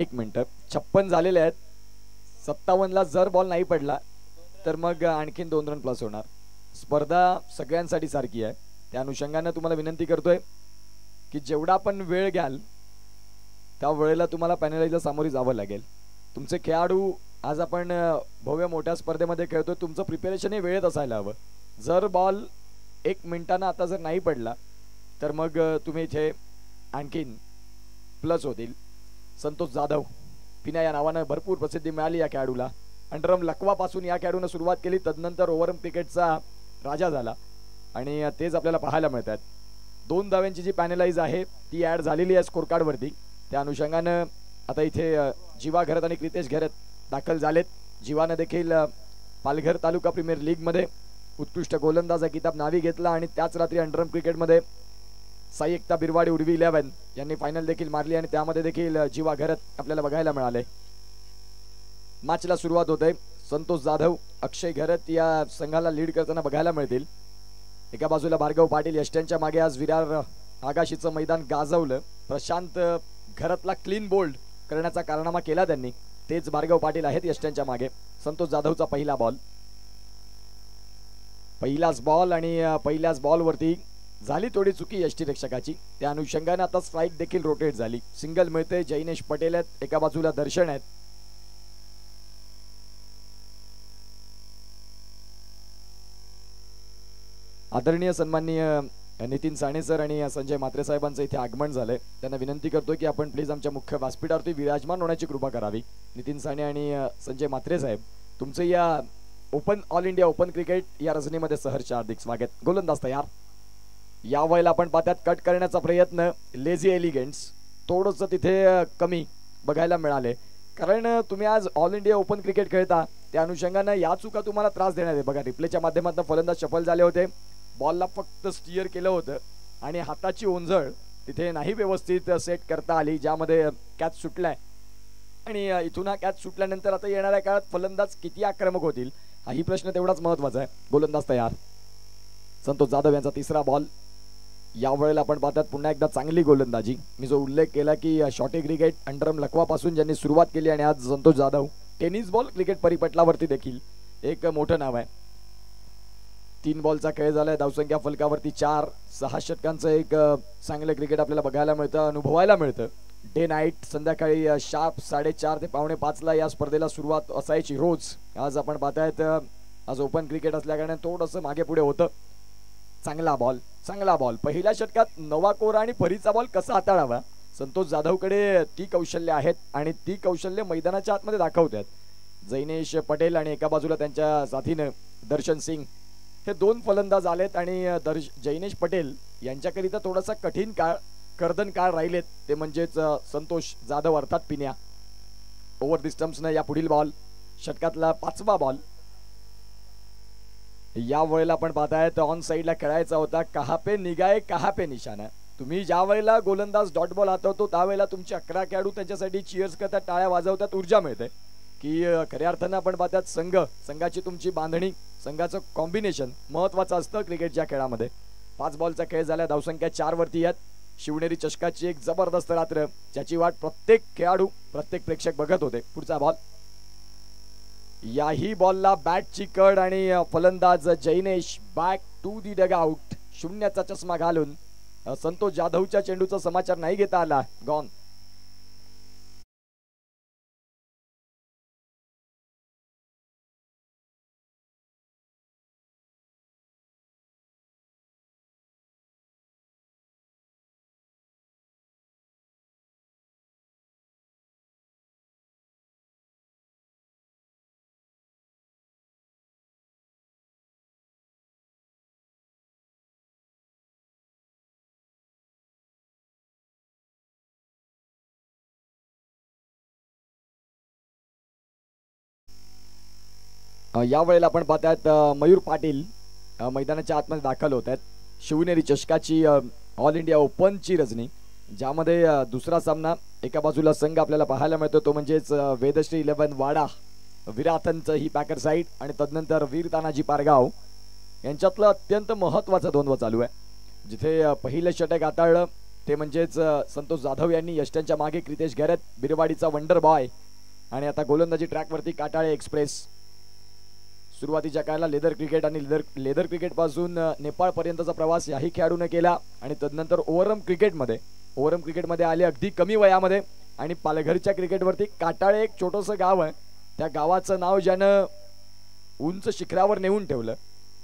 1 minute 56 झालेले आहेत. 57 ला जर बॉल नाही पडला तर मग आणखीन 2 रन प्लस होणार. स्पर्धा सगळ्यांसाठी सारखी आहे. त्या अनुषंगाने तुम्हाला विनंती करतोय की जेवढा पण वेळ घ्याल त्या वेळेला तुम्हाला पॅनलाईजला सामोरी जावं लागेल. तुमचे खेळाडू आज आपण भव्य मोठ्या स्पर्धेमध्ये खेळतोय. तुमचं प्रिपरेशन हे वेळेत असायला हवं. जर बॉल 1 मिनिटानं आता जर नाही पडला तर मग तुम्ही इथे आणखीन प्लस होतील. संतोष जाधव पिना या नावानं भरपूर प्रसिद्धी मिळाली या खेळाडूला. अंडरम लकवापासून या खेळाडूनं सुरुवात केली, तदनंतर ओव्हरआर्म क्रिकेटचा राजा झाला आणि तेच आपल्याला पाहायला मिळतात. 2 धाव्यांची जी पॅनलाईज आहे ती ॲड झालेली आहे स्कोर कार्डवरती. त्या अनुषंगानं आता इथे जीवा घरत आणि क्रितेश घरत दाखल झालेत. जीवानं देखील पालघर तालुका प्रीमियर लीगमध्ये उत्कृष्ट गोलंदाजा किताब नावी घेतला आणि त्याच रात्री अंडरम क्रिकेटमध्ये साई एकता बिरवाडी उर्वी 11 यांनी फायनल देखील मारली आणि त्यामध्ये देखील जीवा घरत आपल्याला बघायला मिळाले. मॅचला सुरुवात होते. संतोष जाधव अक्षय घरत या संघाला लीड करताना बघायला मिळतील. एका बाजूला भार्गव पाटील यष्ट्यांच्या मागे आज विरार आगाशीचं मैदान गाजवलं. प्रशांत घरतला क्लीन बोल्ड करण्याचा कारनामा केला त्यांनी. तेच भार्गव पाटील आहेत यष्ट्यांच्या मागे. संतोष जाधवचा पहिला बॉल, पहिलाच बॉल आणि पहिल्याच बॉलवरती झाली थोडी चुकी यष्टीरक्षकाची. त्या अनुषंगाने आता स्ट्राईक देखील रोटेट झाली. सिंगल मिळते. जैनेश पटेल आहेत, एका बाजूला दर्शन आहेत. आदरणीय सन्माननीय नितीन साणे सर आणि संजय म्हात्रे साहेबांचं इथे आगमन झालंय. त्यांना विनंती करतोय की आपण प्लीज आमच्या मुख्य व्यासपीठावरती विराजमान होण्याची कृपा करावी. नितीन साणे आणि संजय म्हात्रे साहेब, तुमचं या ऑल इंडिया ओपन क्रिकेट या रजनीमध्ये सहर्ष हार्दिक स्वागत. गोलंदाज तयार. या वेळेला आपण पाहतात कट करण्याचा प्रयत्न. लेझी एलिगंट्स थोडंसं तिथे कमी बघायला मिळाले, कारण तुम्ही आज ऑल इंडिया ओपन क्रिकेट खेळता. त्या अनुषंगानं या चुका तुम्हाला त्रास देणार आहे. बघा रिप्लेच्या माध्यमातून फलंदाज सफल झाले होते. बॉलला फक्त स्टिअर केलं होतं आणि हाताची ओंजळ तिथे नाही व्यवस्थित सेट करता आली, ज्यामध्ये कॅच सुटलाय. आणि इथून हा कॅच सुटल्यानंतर आता येणाऱ्या काळात फलंदाज किती आक्रमक होतील हाही प्रश्न तेवढाच महत्वाचा आहे. गोलंदाज तयार. संतोष जाधव यांचा तिसरा बॉल. यावेळेला आपण पाहतात पुन्हा एकदा चांगली गोलंदाजी. मी जो उल्लेख केला की शॉटी क्रिकेट अंडरम लकवापासून ज्यांनी सुरुवात केली आणि आज Santosh Jadhav tennis ball cricket परिपटलावरती देखील एक मोठं नाव आहे. 3 बॉलचा खेळ झालाय. धावसंख्या फलकावरती 4. 6 षटकांचं एक चांगलं क्रिकेट आपल्याला बघायला मिळतं, अनुभवायला मिळतं. डे नाईट संध्याकाळी शार्प 4:30 ते 4:45 या स्पर्धेला सुरुवात असायची रोज. आज आपण पाहतायत आज ओपन क्रिकेट असल्याकारणे थोडंसं मागे पुढे होतं. चांगला बॉल, चांगला बॉल. पहिल्या षटकात नवाकोरा आणि फरीचा बॉल कसा हाताळावा, संतोष जाधवकडे ती कौशल्य आहेत आणि ती कौशल्य मैदानाच्या आतमध्ये दाखवतात. जैनेश पटेल आणि एका बाजूला त्यांच्या साथीनं दर्शन सिंग हे 2 फलंदाज आलेत आणि जैनेश पटेल यांच्याकरिता थोडासा कठीण काळ कर्दन काळ राहिलेत, ते म्हणजेच संतोष जाधव अर्थात पिन्या. ओव्हर द स्टंप्सनं या पुढील बॉल, षटकातला 5वा बॉल. या वेळेला आपण पाहतायत ऑन साईडला खेळायचा होता. कहा पे निगाहे कहा पे निशाणा. तुम्ही ज्या वेळेला गोलंदाज डॉट बॉल हातवतो त्यावेळेला तुमचे 11 खेळाडू त्यांच्यासाठी चीअर्स करतात, टाळ्या वाजवतात, ऊर्जा मिळते. की खऱ्या अर्थानं आपण पाहतात संघाची तुमची बांधणी, संघाचं कॉम्बिनेशन महत्वाचं असतं क्रिकेटच्या खेळामध्ये. 5 बॉलचा खेळ झाला. धावसंख्या 4 वरती आहेत. शिवनेरी चषकाची एक जबरदस्त रात्र, ज्याची वाट प्रत्येक खेळाडू प्रत्येक प्रेक्षक बघत होते. पुढचा बॉल. याही बॉलला बॅटची कड आणि फलंदाज Jainesh back to the dugout. 0चा चष्मा घालून संतोष जाधवच्या चेंडूचा समाचार नाही घेता आला. गॉन. यावेळेला आपण पाहतात मयूर पाटील मैदानाच्या आतमध्ये दाखल होत आहेत. शिवनेरी चषकाची ऑल इंडिया ओपनची रजनी, ज्यामध्ये दुसरा सामना एका बाजूला संघ आपल्याला पाहायला मिळतो तो म्हणजेच वेदश्री 11 वाडा विराथनचं ही पॅकर साईड आणि तदनंतर वीर तानाजी पारगाव यांच्यातलं अत्यंत महत्त्वाचं द्वंद्व चालू आहे, जिथे पहिलं षटक हाताळलं ते म्हणजेच संतोष जाधव यांनी यष्ट्यांच्या मागे क्रितेश गॅरेथ बिरवाडीचा वंडर बॉय आणि आता गोलंदाजी ट्रॅकवरती काटाळे एक्सप्रेस. सुरुवातीच्या काळाला लेदर क्रिकेट आणि लेदर क्रिकेट पासून नेपाळ पर्यंतचा प्रवास याही खेळाडूने केला आणि तदनंतर ओव्हरआर्म क्रिकेटमध्ये आले अगदी कमी वयामध्ये आणि पालघरच्या क्रिकेटवरती काटाळे एक छोटंसं गाव आहे, त्या गावाचं नाव ज्यानं उंच शिखरावर नेऊन ठेवलं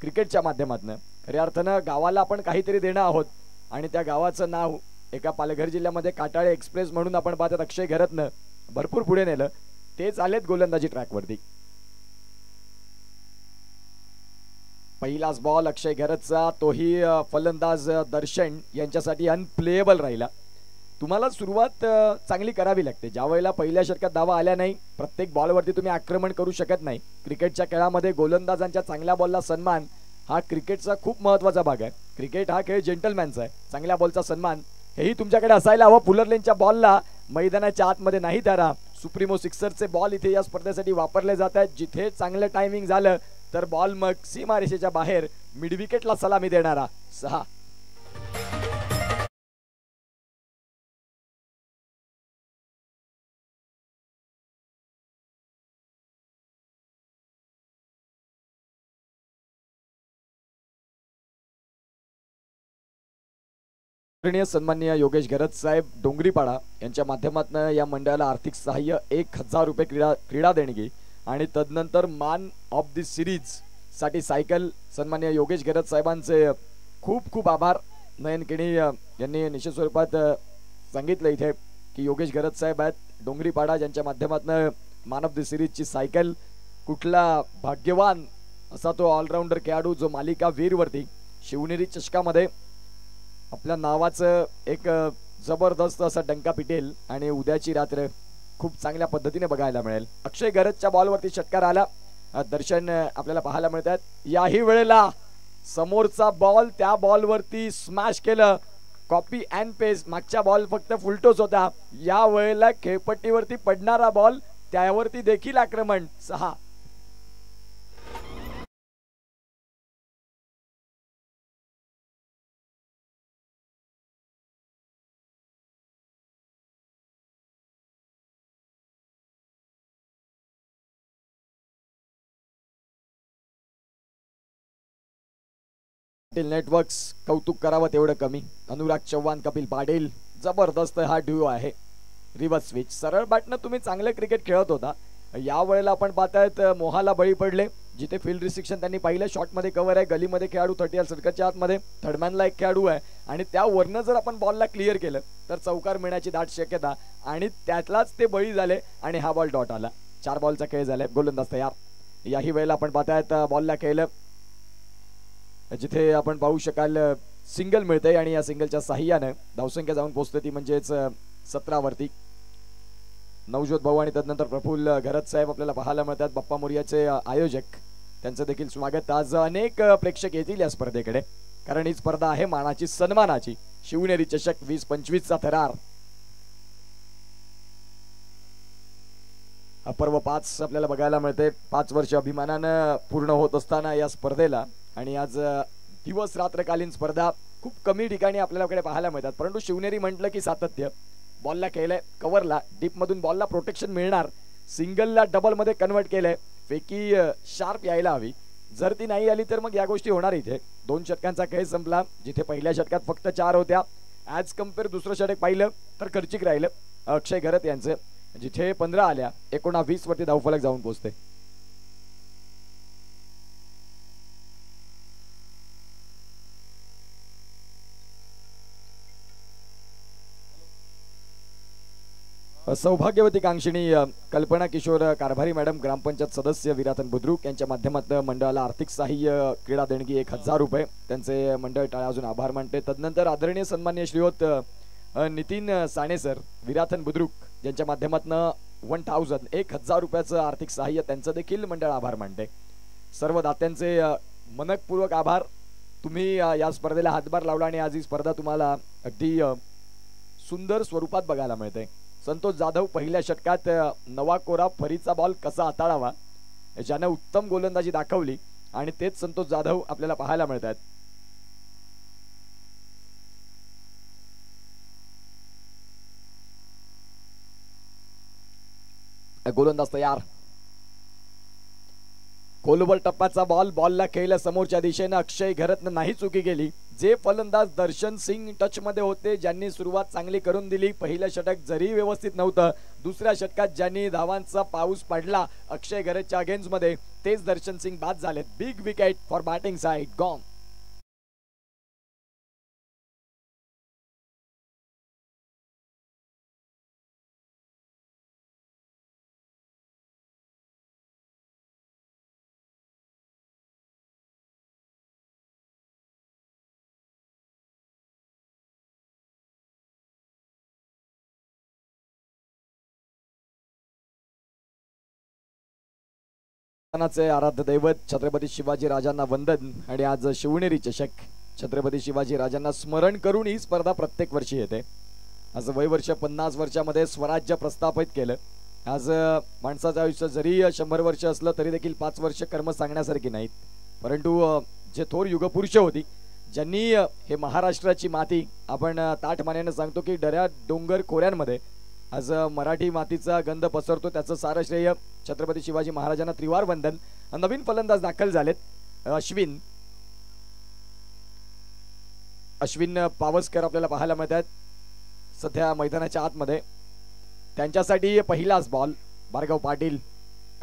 क्रिकेटच्या माध्यमातून. खऱ्या अर्थानं गावाला आपण काहीतरी देणं आहोत आणि त्या गावाचं नाव एका पालघर जिल्ह्यामध्ये काटाळे एक्सप्रेस म्हणून आपण पाहतात अक्षय घरतनं भरपूर पुढे नेलं. तेच आलेत गोलंदाजी ट्रॅकवरती. पहिलाच बॉल अक्षय घरतचा, तोही फलंदाज दर्शन यांच्यासाठी अनप्लेएबल राहिला. तुम्हाला सुरुवात चांगली करावी लागते. ज्या वेळेला पहिल्या षटकात धावा आल्या नाही, प्रत्येक बॉलवरती तुम्ही आक्रमण करू शकत नाही. क्रिकेटच्या खेळामध्ये गोलंदाजांच्या चांगल्या बॉलला सन्मान हा क्रिकेटचा खूप महत्वाचा भाग आहे. क्रिकेट हा खेळ जेंटलमॅनचा आहे. चांगल्या बॉलचा सन्मान हेही तुमच्याकडे असायला हवं. पुलरलेनच्या बॉलला मैदानाच्या आतमध्ये नाही धरा. सुप्रीमो सिक्सरचे बॉल इथे या स्पर्धेसाठी वापरले जात आहेत. जिथे चांगलं टायमिंग झालं तर बॉल मग सीमारेषेच्या बाहेर मिडविकेटला सलामी देणारा 6. सन्माननीय योगेश घरत साहेब डोंगरीपाडा यांच्या माध्यमातून या मंडळाला आर्थिक सहाय्य 1000 रुपये क्रीडा देणगी आणि तदनंतर मान ऑफ द सिरीज साठी सायकल. सन्माननीय योगेश घरत साहेबांचे खूप खूप आभार. नयन केणी यांनी निश्चित स्वरूपात सांगितलं इथे की योगेश घरत साहेब आहेत डोंगरीपाडा ज्यांच्या माध्यमातून मान ऑफ द सिरीजची सायकल. कुठला भाग्यवान असा तो ऑलराऊंडर खेळाडू जो मालिका वीरवरती शिवनेरी चषकामध्ये आपल्या नावाचं एक जबरदस्त असा डंका पिटेल आणि उद्याची रात्र खूप चांगल्या पद्धतीने बघायला मिळेल. अक्षय घरतच्या बॉलवरती षटकार आला. दर्शन आपल्याला पाहायला मिळतात. याही वेळेला समोरचा बॉल त्या बॉलवरती स्मॅश केलं. Copy and paste. मागच्या बॉल फक्त फुलटोच होता. या वेळेला खेळपट्टीवरती पडणारा बॉल त्यावरती देखील आक्रमण 6. नेटवर्क्स कौतुक करावं तेवढं कमी. अनुराग चव्हाण कपिल पाटील जबरदस्त हा ड्यू आहे. रिव्हर्स स्विच सरळ बॅटनं तुम्ही चांगलं क्रिकेट खेळत होता. या वेळेला आपण पाहतायत मोहाला बळी पडले. जिथे फील्ड रिस्ट्रिक्शन त्यांनी पाहिलं शॉटमध्ये कव्हर आहे. गलीमध्ये खेळाडू 30 सर्कलच्या आतमध्ये थर्डमॅनला एक खेळाडू आहे आणि त्यावरनं जर आपण बॉलला क्लिअर केलं तर चौकार मिळण्याची दाट शक्यता आणि त्यातलाच ते बळी झाले आणि हा बॉल डॉट आला. 4 बॉलचा खेळ झालाय. गोलंदाज तयार. याही वेळेला आपण पाहतायत बॉलला खेळलं जिथे आपण पाहू शकाल सिंगल मिळते आणि या सिंगलच्या साह्यानं धावसंख्या जाऊन पोहोचते ती म्हणजेच 17 वरती. नवजोत भाऊ आणि तदनंतर प्रफुल्ल घरत साहेब आपल्याला पाहायला मिळतात. बाप्पा मोरियाचे आयोजक त्यांचं देखील स्वागत. आज अनेक प्रेक्षक येतील या स्पर्धेकडे कारण ही स्पर्धा आहे मानाची सन्मानाची. शिवनेरी चषक 2025चा थरार. पर्व 5 आपल्याला बघायला मिळते. 5 वर्ष अभिमानानं पूर्ण होत असताना या स्पर्धेला आणि आज दिवस रात्रकालीन स्पर्धा खूप कमी ठिकाणी आपल्याकडे पाहायला मिळतात. परंतु शिवनेरी म्हटलं की सातत्य. बॉलला केलंय कव्हरला. डीपमधून बॉलला प्रोटेक्शन मिळणार. सिंगलला डबलमध्ये कन्वर्ट केलंय. फेकी शार्प यायला हवी. जर ती नाही आली तर मग या गोष्टी होणार. इथे 2 षटकांचा खेळ संपला. जिथे पहिल्या षटकात फक्त 4 होत्या ॲज कम्पेअर दुसरं षटक पाहिलं तर खर्चिक राहिलं अक्षय घरत यांचं. जिथे 15 आल्या 19 वरती धावफलक जाऊन पोहोचते. सौभाग्यवती कांक्षिणी कल्पना किशोर कारभारी मॅडम ग्रामपंचायत सदस्य विरातन बुद्रुक यांच्या माध्यमातून मंडळाला आर्थिक सहाय्य क्रीडा देणगी 1000 रुपये. त्यांचे मंडळ टाळ्या अजून आभार मानते. तदनंतर आदरणीय सन्माननीय श्रीयुत नितीन साणे सर विरातन बुद्रुक यांच्या माध्यमातून 1000 रुपयाचं आर्थिक सहाय्य त्यांचं देखील मंडळ आभार मानते. सर्व दात्यांचे मनपूर्वक आभार. तुम्ही या स्पर्धेला हातभार लावला आणि आज ही स्पर्धा तुम्हाला अगदी सुंदर स्वरूपात बघायला मिळते. संतोष जाधव पहिल्या षटकात नवा कोरा फरीचा बॉल कसा हाताळावा ज्याने उत्तम गोलंदाजी दाखवली आणि तेच संतोष जाधव आपल्याला पाहायला मिळतात. गोलंदाज तयार. खोलवर टप्प्याचा बॉलला खेळला समोरच्या दिशेने. अक्षय घरतनं नाही चुकी केली. जे फलंदाज दर्शन सिंग टच मध्ये होते, ज्यांनी सुरुवात चांगली करून दिली. पहिलं षटक जरी व्यवस्थित नव्हतं, दुसऱ्या षटकात ज्यांनी धावांचा पाऊस पडला अक्षय घरतच्या अगेन्स्ट मध्ये, तेच दर्शन सिंग बाद झालेत. Big wicket for batting side gone. आराध्य दैवत छत्रपती शिवाजी राजांना वंदन. आणि आज शिवनेरी चषक छत्रपती शिवाजी राजांना स्मरण करून ही स्पर्धा प्रत्येक वर्षी येते. आज वय वर्ष 50 वर्षामध्ये स्वराज्य प्रस्थापित केलं. आज माणसाचं आयुष्य जरी 100 वर्ष असलं तरी देखील 5 वर्ष कर्म सांगण्यासारखी नाहीत. परंतु जे थोर युगपुरुष होती, ज्यांनी हे महाराष्ट्राची माती आपण ताठमानेने सांगतो की दऱ्या डोंगर खोऱ्यांमध्ये आज मराठी मातीचा गंध पसरतो, त्याचं सारं श्रेय छत्रपती शिवाजी महाराजांना. त्रिवार वंदन. नवीन फलंदाज दाखल झालेत. अश्विन पावसकर आपल्याला पाहायला मिळतात सध्या मैदानाच्या आतमध्ये. त्यांच्यासाठी पहिलाच बॉल. भार्गव पाटील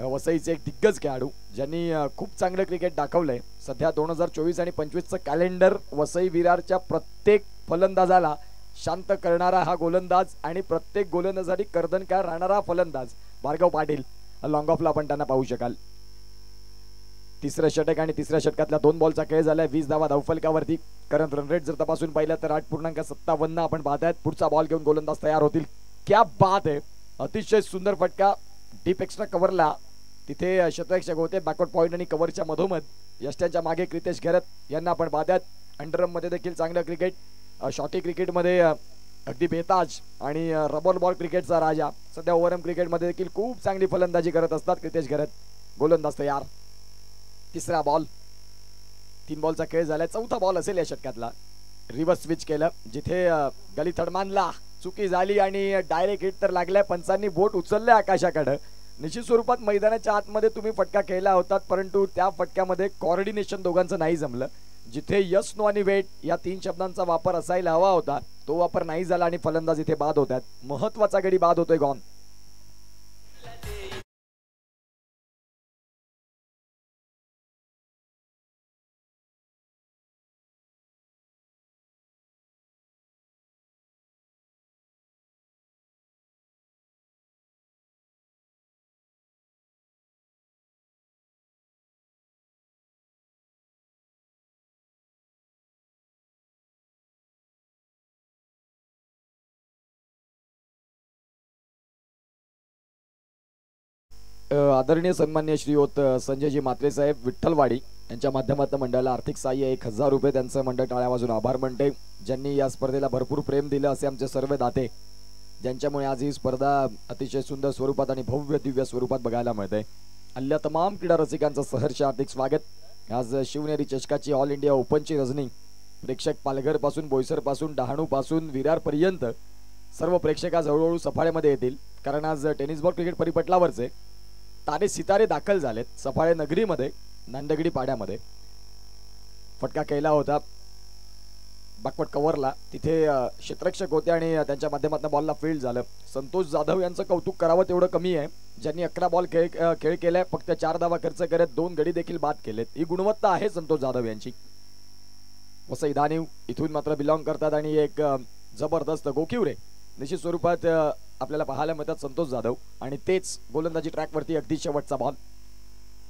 वसईचे एक दिग्गज खेळाडू, ज्यांनी खूप चांगलं क्रिकेट दाखवलंय. सध्या 2024 आणि 25चं कॅलेंडर वसई विरारच्या प्रत्येक फलंदाजाला शांत करणारा हा गोलंदाज आणि प्रत्येक गोलंदाजासाठी कर्दनकार राहणारा फलंदाज भार्गव पाटील. लॉंग ऑफला आपण त्यांना पाहू शकाल. तिसरं षटक आणि तिसऱ्या षटकातल्या 2 बॉलचा खेळ झालाय. 20 धावा धावफलकावरती. करंट रन रेट जर तपासून पाहिलं तर 8.57 आपण पाहतायत. पुढचा बॉल घेऊन गोलंदाज तयार होतील. क्या बात आहे. अतिशय सुंदर फटका डीप एक्स्ट्रा कव्हरला. तिथे क्षेत्ररक्षक होते बॅकवर्ड पॉइंट आणि कव्हरच्या मधोमध. यष्ट्यांच्या मागे क्रितेश घरत यांना आपण पाहतायत. अंडरम मध्ये देखील चांगलं क्रिकेट. शॉटी क्रिकेटमध्ये अगदी बेताज आणि रबर बॉल क्रिकेटचा राजा. सध्या ओव्हरआर्म क्रिकेटमध्ये देखील खूप चांगली फलंदाजी करत असतात क्रितेश घरत. गोलंदाज तयार. तिसरा बॉल. 3 बॉलचा खेळ झालाय. चौथा बॉल असेल या षटकातला. रिव्हर्स स्विच केलं. जिथे गली थडमानला चुकी झाली आणि डायरेक्ट हिट तर लागलाय. पंचांनी बोट उचलले आकाशाकडे. निश्चित स्वरूपात मैदानाच्या आतमध्ये तुम्ही फटका खेळला होतात, परंतु त्या फटक्यामध्ये कोऑर्डिनेशन दोघांचं नाही जमलं. जिथे यस नो आणि वेट या 3 शब्दांचा वापर असायला हवा होता, तो वापर नाही झाला आणि फलंदाज इथे बाद होतात. महत्वाचा गडी बाद होतोय. गॉन. आदरणीय सन्मान्य श्रीयुत संजयजी म्हात्रे साहेब विठ्ठलवाडी यांच्या माध्यमातून मंडळाला आर्थिक सहाय्य 1000 रुपये. त्यांचं मंडळ टाळ्या वाजून आभार म्हणते. ज्यांनी या स्पर्धेला भरपूर प्रेम दिलं असे आमचे सर्व दाते, ज्यांच्यामुळे आज ही स्पर्धा अतिशय सुंदर स्वरूपात आणि भव्य दिव्य स्वरूपात बघायला मिळते. अल्ल्या तमाम क्रीडा रसिकांचं सहर्ष हार्दिक स्वागत. आज शिवनेरी चषकाची ऑल इंडिया ओपनची रजनी. प्रेक्षक पालघर पासून, बोईसर पासून, डहाणू पासून विरार पर्यंत सर्व प्रेक्षक आज हळूहळू सफाळेमध्ये येतील. कारण आज टेनिस बॉल क्रिकेट परिपटलावरचे तारे सितारे दाखल झालेत. सफाळे नगरीमध्ये नांदगडी पाड्यामध्ये फटका केला होता बॅकवर्ड कव्हरला. तिथे क्षेत्ररक्षक होते आणि त्यांच्या माध्यमातून बॉलला फील्ड झालं. संतोष जाधव यांचं कौतुक करावं तेवढं कमी आहे, ज्यांनी 11 बॉल खेळ केलाय. फक्त 4 धावा खर्च करत 2 गडी देखील बाद केलेत. ही गुणवत्ता आहे संतोष जाधव यांची. वसई धानीव इथून मात्र बिलॉंग करतात आणि एक जबरदस्त गोकिवरे निश्चित स्वरूपात आपल्याला पाहायला मिळतात संतोष जाधव. आणि तेच गोलंदाजी ट्रॅकवरती अगदी शेवटचा बॉल.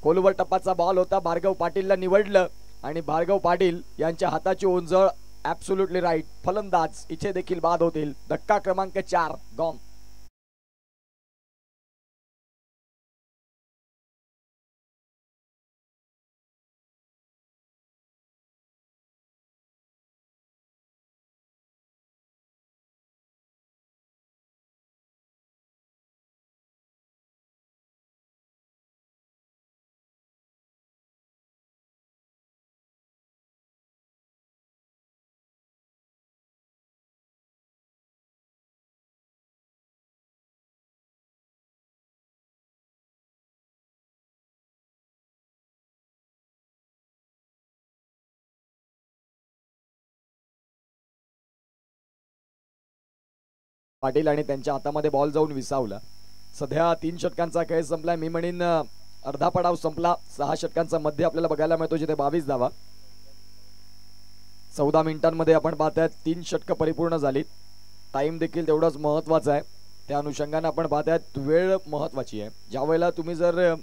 खोलवर टप्पाचा बॉल होता. भार्गव पाटीलला निवडलं आणि भार्गव पाटील यांच्या हाताची ओंजळ ॲब्सोल्युटली राईट. फलंदाज इथे देखील बाद होतील. धक्का क्रमांक 4 गॉन. पाटील आणि त्यांच्या हातामध्ये बॉल जाऊन विसावला. सध्या 3 षटकांचा खेळ संपलाय. मी म्हणेन अर्धा पडाव संपला. 6 षटकांचा मध्ये आपल्याला बघायला मिळतो जिथे 22 धावा. 14 मिनिटांमध्ये आपण पाहताय 3 षटकं परिपूर्ण झालीत. टाइम देखील तेवढाच महत्वाचा आहे. त्या अनुषंगाने आपण पाहताय वेळ महत्वाची आहे. ज्या वेळेला तुम्ही जर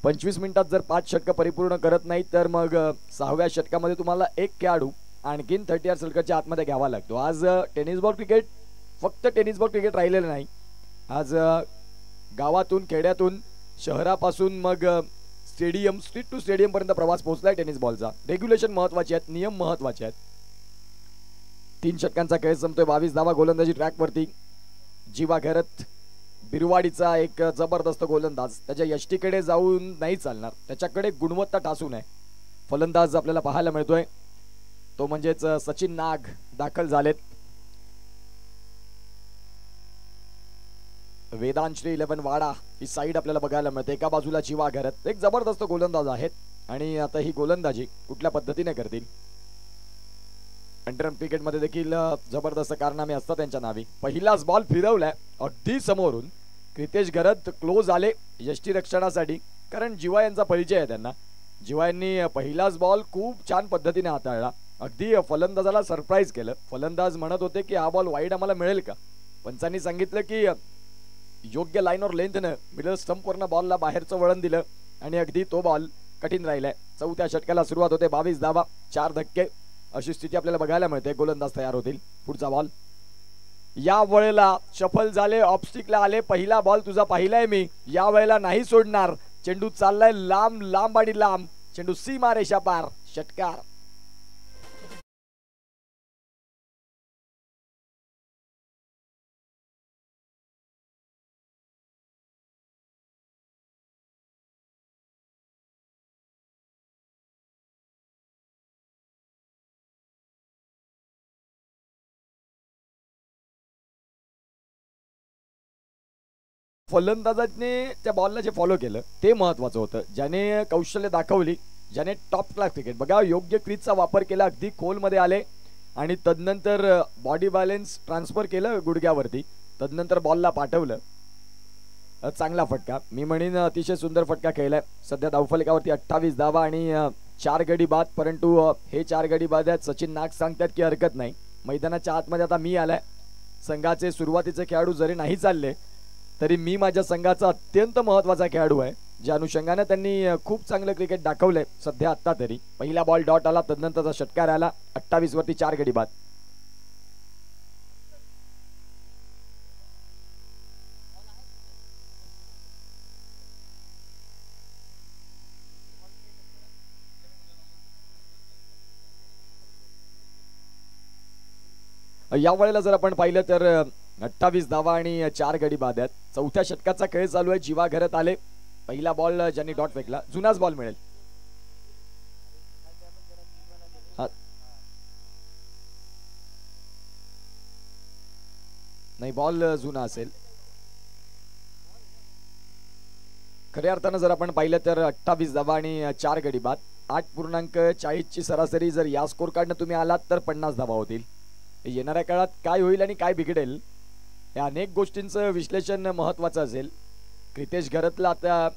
25 मिनिटात जर 5 षटकं परिपूर्ण करत नाही तर मग 6व्या षटकामध्ये तुम्हाला एक खेळाडू आणखीन 30 सर्कलच्या आतमध्ये घ्यावा लागतो. आज टेनिस बॉल क्रिकेट फक्त टेनिस बॉल क्रिकेट राहिलेलं नाही. आज गावातून खेड्यातून शहरापासून मग स्टेडियम स्ट्रीट टू स्टेडियम पर्यंत प्रवास पोहोचलाय टेनिस बॉलचा. रेग्युलेशन महत्वाचे आहेत, नियम महत्वाचे आहेत. 3 षटकांचा खेळ संपतोय. 22 धावा गोलंदाजी ट्रॅकवरती. जीवा घरत बिरवाडीचा एक जबरदस्त गोलंदाज. त्याच्या यष्टीकडे जाऊन नाही चालणार, त्याच्याकडे गुणवत्ता ठासून आहे. फलंदाज आपल्याला पाहायला मिळतोय तो म्हणजेच सचिन नाग दाखल झालेत. वेदांश्री 11 वाडा ही साईड आपल्याला बघायला मिळते. एका बाजूला जीवा घरत एक जबरदस्त गोलंदाज आहेत आणि आता ही गोलंदाजी कुठल्या पद्धतीने करतील. अंडरम क्रिकेटमध्ये देखील जबरदस्त कारनामे असतात त्यांच्या नावी. पहिलाच बॉल फिरवलाय अगदी समोरून. क्रितेश घरत क्लोज आले यष्टी रक्षणासाठी, कारण जीवा यांचा परिचय आहे त्यांना. जीवा यांनी पहिलाच बॉल खूप छान पद्धतीने हाताळला. अगदी फलंदाजाला सरप्राईज केलं. फलंदाज म्हणत होते की हा बॉल वाईड आम्हाला मिळेल का. पंचांनी सांगितलं की योग्य लाईनवर लेंथनं मिडल स्टंपवरनं बॉलला बाहेरचं वळण दिलं आणि अगदी तो बॉल कठीण राहिलाय. 4थ्या षटकाला सुरुवात होते. 22 धावा 4 धक्के अशी स्थिती आपल्याला बघायला मिळते. गोलंदाज तयार होतील. पुढचा बॉल या वेळेला शफल झाले, ऑफस्टिकला आले. पहिला बॉल तुझा पाहिलाय मी, या वेळेला नाही सोडणार. चेंडू चाललाय लांब लांब आणि लांब. चेंडू सीमा रेषा पार. षटकार. फलंदाजाने त्या बॉलला जे फॉलो केलं ते महत्वाचं होतं. ज्याने कौशल्य दाखवली, ज्याने टॉप क्लास क्रिकेट बघा योग्य क्रीजचा वापर केला, अगदी खोलमध्ये आले आणि तदनंतर बॉडी बॅलन्स ट्रान्सफर केलं गुडघ्यावरती. तदनंतर बॉलला पाठवलं. चांगला फटका. मी म्हणेन अतिशय सुंदर फटका खेळलाय. सध्या धावफलकावरती 28 धावा आणि 4 गडी बाद. परंतु हे 4 गडी बाद आहेत. सचिन नाग सांगतात की हरकत नाही. मैदानाच्या आतमध्ये आता मी आलाय. संघाचे सुरुवातीचे खेळाडू जरी नाही चालले तरी मी माझ्या संघाचा अत्यंत महत्वाचा खेळाडू आहे. ज्या अनुषंगाने त्यांनी खूप चांगलं क्रिकेट दाखवलंय सध्या आता तरी. पहिला बॉल डॉट आला, तदनंतरचा षटकार आला. 28 वरती 4 गडी बाद. या वेळेला जर आपण पाहिलं तर 28 धावा आणि 4 गडी बाद आहेत. 4थ्या षटकाचा खेळ चालू आहे. जीवा घरत आले. पहिला बॉल ज्यांनी डॉट फेकला जुनाच बॉल मिळेल. नाही, बॉल जुना असेल. खऱ्या अर्थानं जर आपण पाहिलं तर 28 धावा आणि 4 गडी बाद. 8.40 ची सरासरी जर या स्कोर कार्डनं तुम्ही आलात तर 50 धावा होतील. येणाऱ्या काळात काय होईल आणि काय बिघडेल या अनेक गोष्टींचं विश्लेषण महत्वाचं असेल. क्रितेश घरतला आता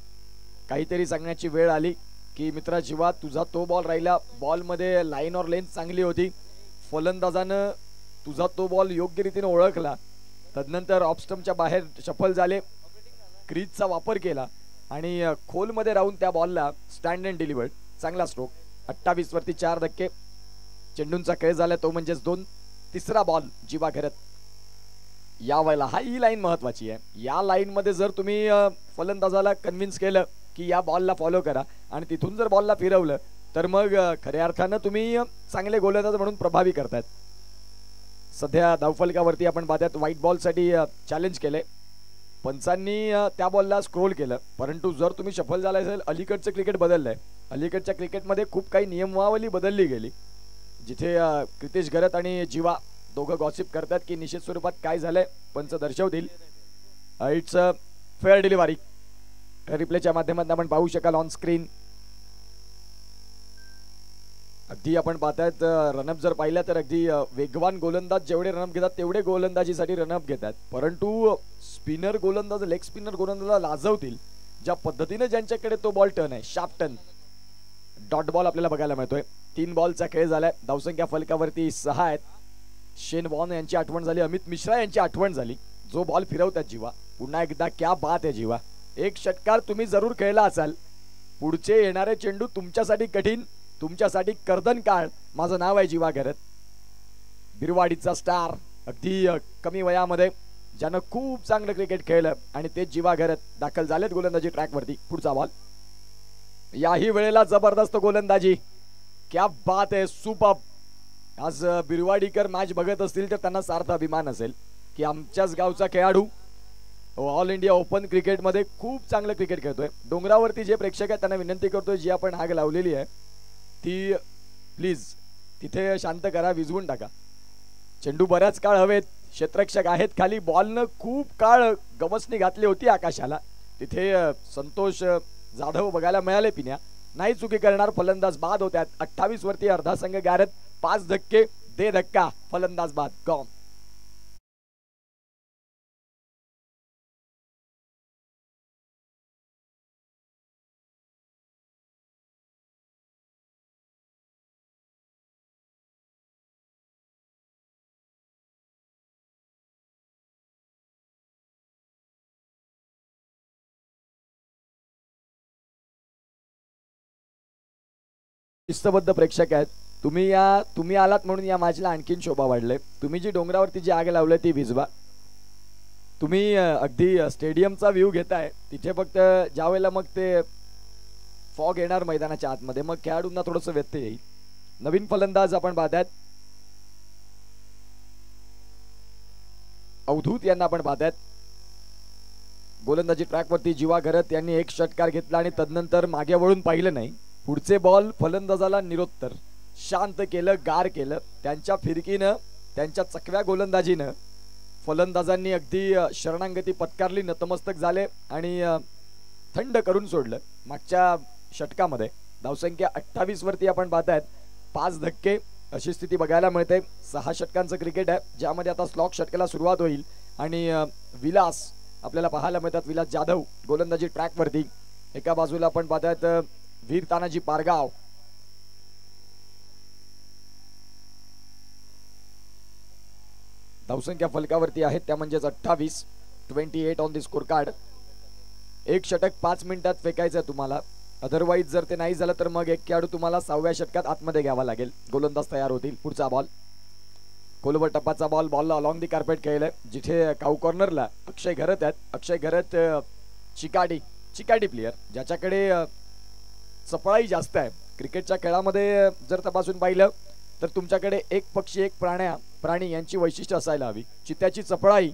काहीतरी सांगण्याची वेळ आली की मित्रा जीवा तुझा तो बॉल राहिला. बॉलमध्ये लाईन और लेंथ चांगली होती. फलंदाजानं तुझा तो बॉल योग्य रीतीने ओळखला. तदनंतर ऑफस्टम्पच्या बाहेर शफल झाले. क्रीजचा वापर केला आणि खोलमध्ये राहून त्या बॉलला स्टँड अँड डिलिव्हर्ड. चांगला स्ट्रोक. 28 वरती 4 धक्के. चेंडूंचा खेळ झाला तो म्हणजेच 2. तिसरा बॉल जीवा घरत. या वेळेला ही लाईन महत्वाची आहे. या लाईन मध्ये जर तुम्ही फलंदाजाला कन्व्हिन्स केलं की या बॉलला फॉलो करा आणि तिथून जर बॉलला फिरवलं तर मग खऱ्या अर्थानं तुम्ही चांगले गोलंदाज म्हणून प्रभावी करतायत. सध्या धावफलकावरती आपण पाहतात व्हाईट बॉल साठी चॅलेंज केले. पंचांनी त्या बॉलला स्क्रोल केलं. परंतु जर तुम्ही सफल झाला असेल, अलीकडचं क्रिकेट बदललंय. अलीकडच्या क्रिकेटमध्ये खूप काही नियमावली बदलली गेली. जिथे क्रितेश घरत आणि जीवा दोघं गॉसिप करतात की निश्चित स्वरूपात काय झालंय पंच दर्शवतील. It's a fair delivery. रिप्लेच्या माध्यमातून आपण पाहू शकाल ऑन स्क्रीन. अगदी आपण पाहतायत रनअप जर पाहिला तर अगदी वेगवान गोलंदाज जेवढे रनअप घेतात तेवढे गोलंदाजीसाठी रनअप घेतात, परंतु स्पिनर गोलंदाज लेग स्पिनर गोलंदाजला लाजवतील ज्या पद्धतीने ज्यांच्याकडे तो बॉल टर्न आहे, शार्प टर्न डॉट बॉल आपल्याला बघायला मिळतोय. 3 बॉलचा खेळ झालाय, धावसंख्या फलकावरती 6 आहेत. शेन वॉर्न यांची आठवण झाली, अमित मिश्रा यांची आठवण झाली, जो बॉल फिरवतात जीवा. पुन्हा एकदा क्या बात आहे जीवा, एक षटकार तुम्ही जरूर खेळला असाल. पुढचे येणारे चेंडू तुमच्यासाठी कठीण, तुमच्यासाठी कर्दन काळ. माझं नाव आहे जीवा घरत, बिरवाडीचा स्टार, अगदी कमी वयामध्ये ज्यानं खूप चांगलं क्रिकेट खेळलं आणि ते जीवा घरत दाखल झालेत गोलंदाजी ट्रॅकवरती. पुढचा बॉल, याही वेळेला जबरदस्त गोलंदाजी, क्या बात आहे, सुपर. आज बिरवाडीकर मॅच बघत असतील तर त्यांना सार्थ अभिमान असेल की आमच्याच गावचा खेळाडू ऑल इंडिया ओपन क्रिकेटमध्ये खूप चांगलं क्रिकेट खेळतोय. डोंगरावरती जे प्रेक्षक आहेत त्यांना विनंती करतोय, जी आपण आग लावलेली आहे ती प्लीज तिथे शांत करा, विझवून टाका. चेंडू बऱ्याच काळ हवेत, क्षेत्ररक्षक आहेत खाली, बॉलनं खूप काळ गवसणी घातली होती आकाशाला. तिथे संतोष जाधव बघायला मिळाले पिण्या, नाही चुकी करणार, फलंदाज बाद होत्यात. 28 वरती अर्धा संघ गॅरेत, 5 धक्के दे धक्का, फलंदाज बाद, गॉन. शिस्तबद्ध प्रेक्षक आहेत तुम्ही आलात म्हणून या मॅचला आणखीन शोभा वाढले. तुम्ही जी डोंगरावरती जी आग लावली ती विझवा. तुम्ही अगदी स्टेडियमचा व्ह्यू घेताय, तिथे फक्त ज्या वेळेला मग ते फॉग येणार मैदानाच्या आतमध्ये, मग खेळाडूंना थोडंसं व्यत्यय येईल. नवीन फलंदाज आपण पाहतायत, अवधूत यांना आपण पाहतायत. गोलंदाजी ट्रॅकवरती जीवा घरत यांनी एक षटकार घेतला आणि तदनंतर मागे वळून पाहिलं नाही. पुढचे बॉल फलंदाजाला निरोत्तर, शांत केलं, गार केलं. त्यांच्या फिरकीनं, त्यांच्या चकव्या गोलंदाजीनं फलंदाजांनी अगदी शरणांगती पत्कारली, नतमस्तक झाले आणि थंड करून सोडलं. मागच्या षटकामध्ये धावसंख्या 28 वरती आपण पाहतायत, 5 धक्के अशी स्थिती बघायला मिळते. 6 षटकांचं क्रिकेट आहे, ज्यामध्ये आता स्लॉक षटकाला सुरुवात होईल आणि विलास आपल्याला पाहायला मिळतात. विलास जाधव गोलंदाजी ट्रॅकवरती. एका बाजूला आपण पाहतायत वीर तानाजी पारगाव, धावसंख्या फलकावरती आहेत त्या म्हणजेच 28, 28 ऑन दी स्कोर कार्ड. एक षटक 5 मिनिटात फेकायचं आहे तुम्हाला, अदरवाईज जर ते नाही झालं तर मग एक खेळाडू तुम्हाला 6व्या षटकात आतमध्ये घ्यावा लागेल. गोलंदाज तयार होतील. पुढचा बॉल, खोलवर टप्पाचा बॉल, बॉलला अलॉंग दी कार्पेट खेळलंय, जिथे काऊ कॉर्नरला अक्षय घरत आहेत. अक्षय घरत चिकाटी प्लेयर, ज्याच्याकडे चपळाई जास्त आहे. क्रिकेटच्या खेळामध्ये जर तपासून पाहिलं तर तुमच्याकडे एक पक्षी एक प्राणी यांची वैशिष्ट्य असायला हवी. चित्याची चपळाई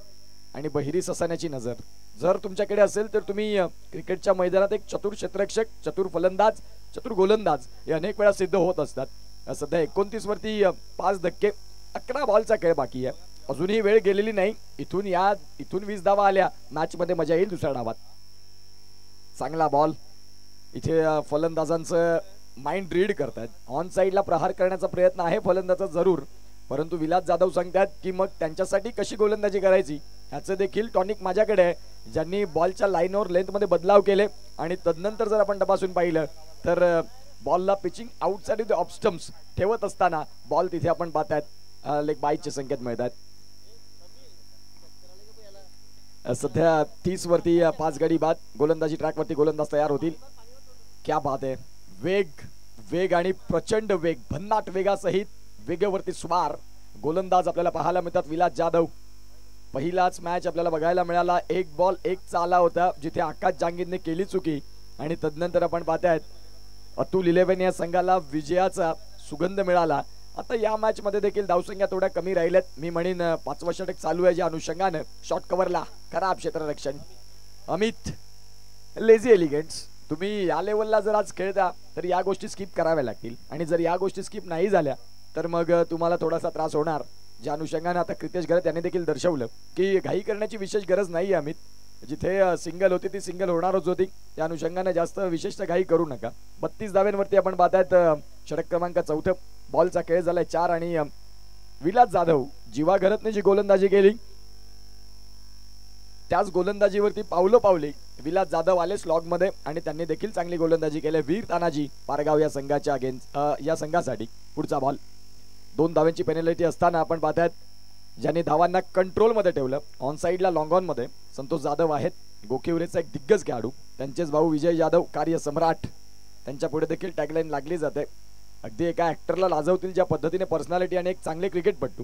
आणि बहिरी ससाण्याची नजर जर तुमच्याकडे असेल तर तुम्ही क्रिकेटच्या मैदानात एक चतुर क्षेत्ररक्षक, चतुर फलंदाज, चतुर गोलंदाज हे अनेक वेळा सिद्ध होत असतात. सध्या 29 वरती 5 धक्के, 11 बॉलचा खेळ बाकी आहे. अजूनही वेळ गेलेली नाही. इथून 20 धावा आल्या, मॅच मध्ये मजा येईल दुसऱ्या डावात. चांगला बॉल, इथे फलंदाजांचं माइंड रीड करतात. ऑन साइडला प्रहार करण्याचा प्रयत्न आहे फलंदाजा जरूर, परंतु विलास जाधव सांगतात की मग त्यांच्यासाठी कशी गोलंदाजी करायची ह्याचं देखील टॉनिक माझ्याकडे आहे, ज्यांनी बॉलच्या लाईनवर लेंथमध्ये बदलाव केले. आणि तदनंतर जर आपण तपासून पाहिलं तर बॉलला pitching outside off the off stumps ठेवत असताना बॉल तिथे आपण पाहतायत लेग बाईटचे संकेत मिळतात. सध्या 30 वरती 5 गडी बाद. गोलंदाजी ट्रॅकवरती गोलंदाज तयार होतील. क्या बात आहे, वेग आणि प्रचंड वेग, भन्नाट वेगासहित वेगावरती स्वार गोलंदाज आपल्याला पाहायला मिळतात. विलास जाधव, पहिलाच मॅच आपल्याला बघायला मिळाला. 1 बॉल 1 चाला होता, जिथे आकाश जांगीरने केली चुकी आणि तदनंतर आपण पाहतायत अतुल 11 या संघाला विजयाचा सुगंध मिळाला. आता या मॅच मध्ये देखील धावसंख्या थोड्या कमी राहिल्यात. मी म्हणेन 5वं षटक चालू आहे, ज्या अनुषंगाने शॉट कव्हरला खराब क्षेत्ररक्षण. अमित लेझी एलिगंट्स, तुम्ही या लेवलला जर आज खेळता तर या गोष्टी स्किप कराव्या लागतील आणि जर या गोष्टी स्किप नाही झाल्या तर मग तुम्हाला थोडासा त्रास होणार. ज्या अनुषंगाने आता क्रितेश घरत यांनी देखील दर्शवलं की घाई करण्याची विशेष गरज नाही आहे. अमित, जिथे सिंगल होती ती सिंगल होणारच होती, त्या अनुषंगाने जास्त विशेष घाई करू नका. 32 धाव्यांवरती आपण पाहतायत षटक क्रमांक 4. बॉलचा खेळ झालाय 4 आणि विलास जाधव जीवा घरतने जी गोलंदाजी केली त्याच गोलंदाजीवरती पावले विलास जाधव आले स्लॉग मध्ये आणि त्यांनी देखील चांगली गोलंदाजी केली. वीर तानाजी पारगाव या संघाच्या या संघासाठी पुढचा बॉल. 2 धावांची पेनल्टी असताना आपण पाहतात ज्यांनी धावांना कंट्रोल मध्ये ठेवलं ऑन साइडला लॉंग ऑन मध्ये संतोष जाधव आहेत. गोकिवरेचा एक दिग्गज खेळाडू. त्यांचेच भाऊ विजय जाधव कार्य सम्राट. त्यांच्या पुढे देखील टॅगलाईन लागली जाते. अगदी एका ऍक्टरला लाजवतील ज्या पद्धतीने पर्सनॅलिटी आणि एक चांगले क्रिकेटपटू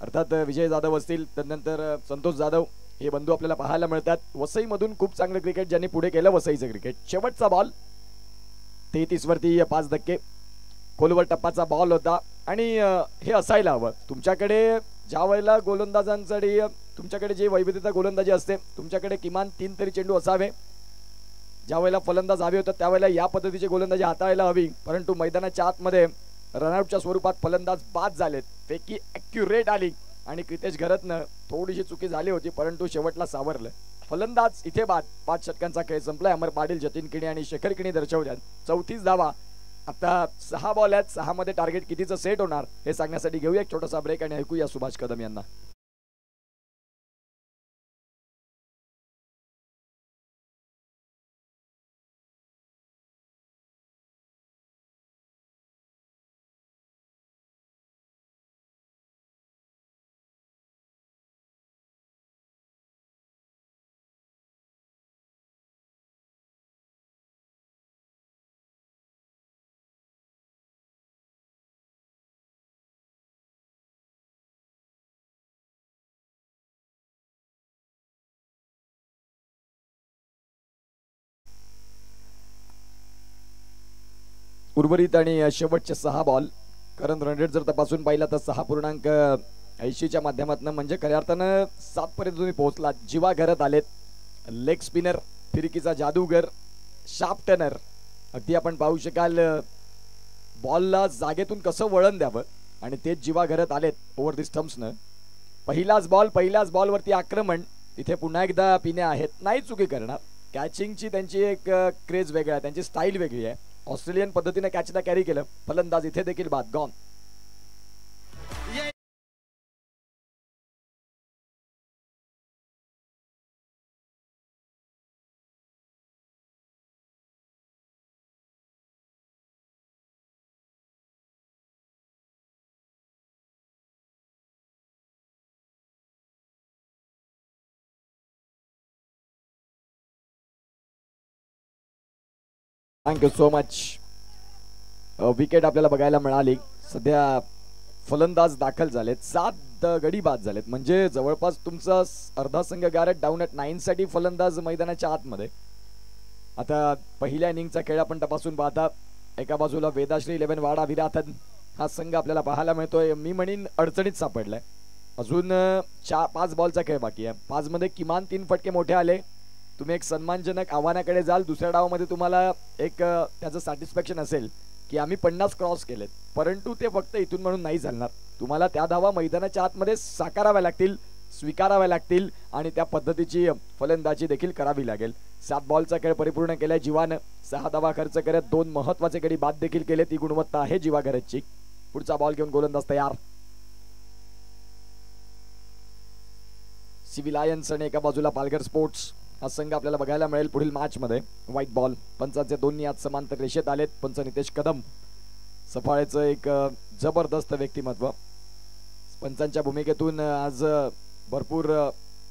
अर्थात विजय जाधव असतील त्यानंतर संतोष जाधव हे बंधू आपल्याला पाहायला मिळतात. वसईमधून खूप चांगलं क्रिकेट ज्यांनी पुढे केलं वसईचं क्रिकेट. शेवटचा बॉल 33 वरती 5 धक्के खोलवर टप्पाचा बॉल होता आणि हे असायला हवं. तुमच्याकडे ज्या वेळेला गोलंदाजांसाठी तुमच्याकडे जे वैविध्यता गोलंदाजी असते तुमच्याकडे किमान 3 तरी चेंडू असावे. ज्या वेळेला फलंदाज हवे होतात त्यावेळेला या पद्धतीची गोलंदाजी हाताळायला हवी. परंतु मैदानाच्या आतमध्ये रनआउटच्या स्वरूपात फलंदाज बाद झालेत. फेकी ॲक्युरेट आली आणि क्रितेश घरतनं थोडीशी चुकी झाली होती परंतु शेवटला सावरलं. फलंदाज इथे बाद. 5 षटकांचा खेळ संपलाय. अमर पाटील जतीन किणी आणि शेखर किणी दर्शवल्यात 34 धावा. आता 6 बॉल आहेत. 6 मध्ये टार्गेट कितीचं सेट होणार हे सांगण्यासाठी घेऊया एक छोटासा ब्रेक आणि ऐकूया सुभाष कदम यांना. उर्वरित आणि शेवटचे 6 बॉल करंट रन रेट जर तपासून पाहिला तर 6.80च्या माध्यमातून म्हणजे खऱ्या अर्थानं 7 पर्यंत तुम्ही पोहोचलात. जीवा घरत आलेत. लेग स्पिनर फिरकीचा जादूगर शार्प टर्नर. अगदी आपण पाहू शकाल बॉलला जागेतून कसं वळण द्यावं आणि तेच जीवा घरत आलेत ओव्हर दी स्टम्प्सनं. पहिल्याच बॉलवरती आक्रमण. तिथे पुन्हा एकदा पिण्या आहेत. नाही चुकी करणार. कॅचिंगची त्यांची एक क्रेज वेगळी आहे. त्यांची स्टाईल वेगळी आहे. ऑस्ट्रेलियन पद्धतीने कॅचला कॅरी केलं. फलंदाज इथे देखील बाद. Gone. Thank you so much. Wicket आपल्याला बघायला मिळाली. सध्या फलंदाज दाखल झालेत. 7 गडी बाद झालेत म्हणजे जवळपास तुमचा अर्धा संघ गॅरेट डाऊन ॲट 9 साठी फलंदाज मैदानाच्या आतमध्ये. आता पहिल्या इनिंगचा खेळ आपण तपासून पाहता. एका बाजूला वेदाश्री 11 वाडा विराथन हा संघ आपल्याला पाहायला मिळतोय. मी म्हणीन अडचणीत सापडलाय. अजून 5 बॉलचा खेळ बाकी आहे. 5 मध्ये किमान 3 फटके मोठे आले. तुम्ही एक सन्मानजनक आव्हानाकडे जाल. दुसऱ्या डावामध्ये तुम्हाला एक त्याचं सॅटिस्फॅक्शन असेल की आम्ही 50 क्रॉस केलेत. परंतु ते फक्त इथून म्हणून नाही चालणार. तुम्हाला त्या धावा मैदानाच्या आतमध्ये साकाराव्या लागतील, स्वीकाराव्या लागतील आणि त्या पद्धतीची फलंदाजी देखील करावी लागेल. 7 बॉलचा खेळ परिपूर्ण केलाय जीवानं. 6 धावा खर्च करत 2 महत्वाचे गडी बाद देखील केले. ती गुणवत्ता आहे जीवा घरतची. पुढचा बॉल घेऊन गोलंदाज तयार. सिव्हिल लायन्स आणि एका बाजूला पालघर स्पोर्ट्स हा संघ आपल्याला बघायला मिळेल पुढील मॅच मध्ये. White ball. पंचांचे दोन्ही आज समांतर रेषेत आलेत. पंच नितेश कदम सफाळेचं एक जबरदस्त व्यक्तिमत्व. पंचांच्या भूमिकेतून आज भरपूर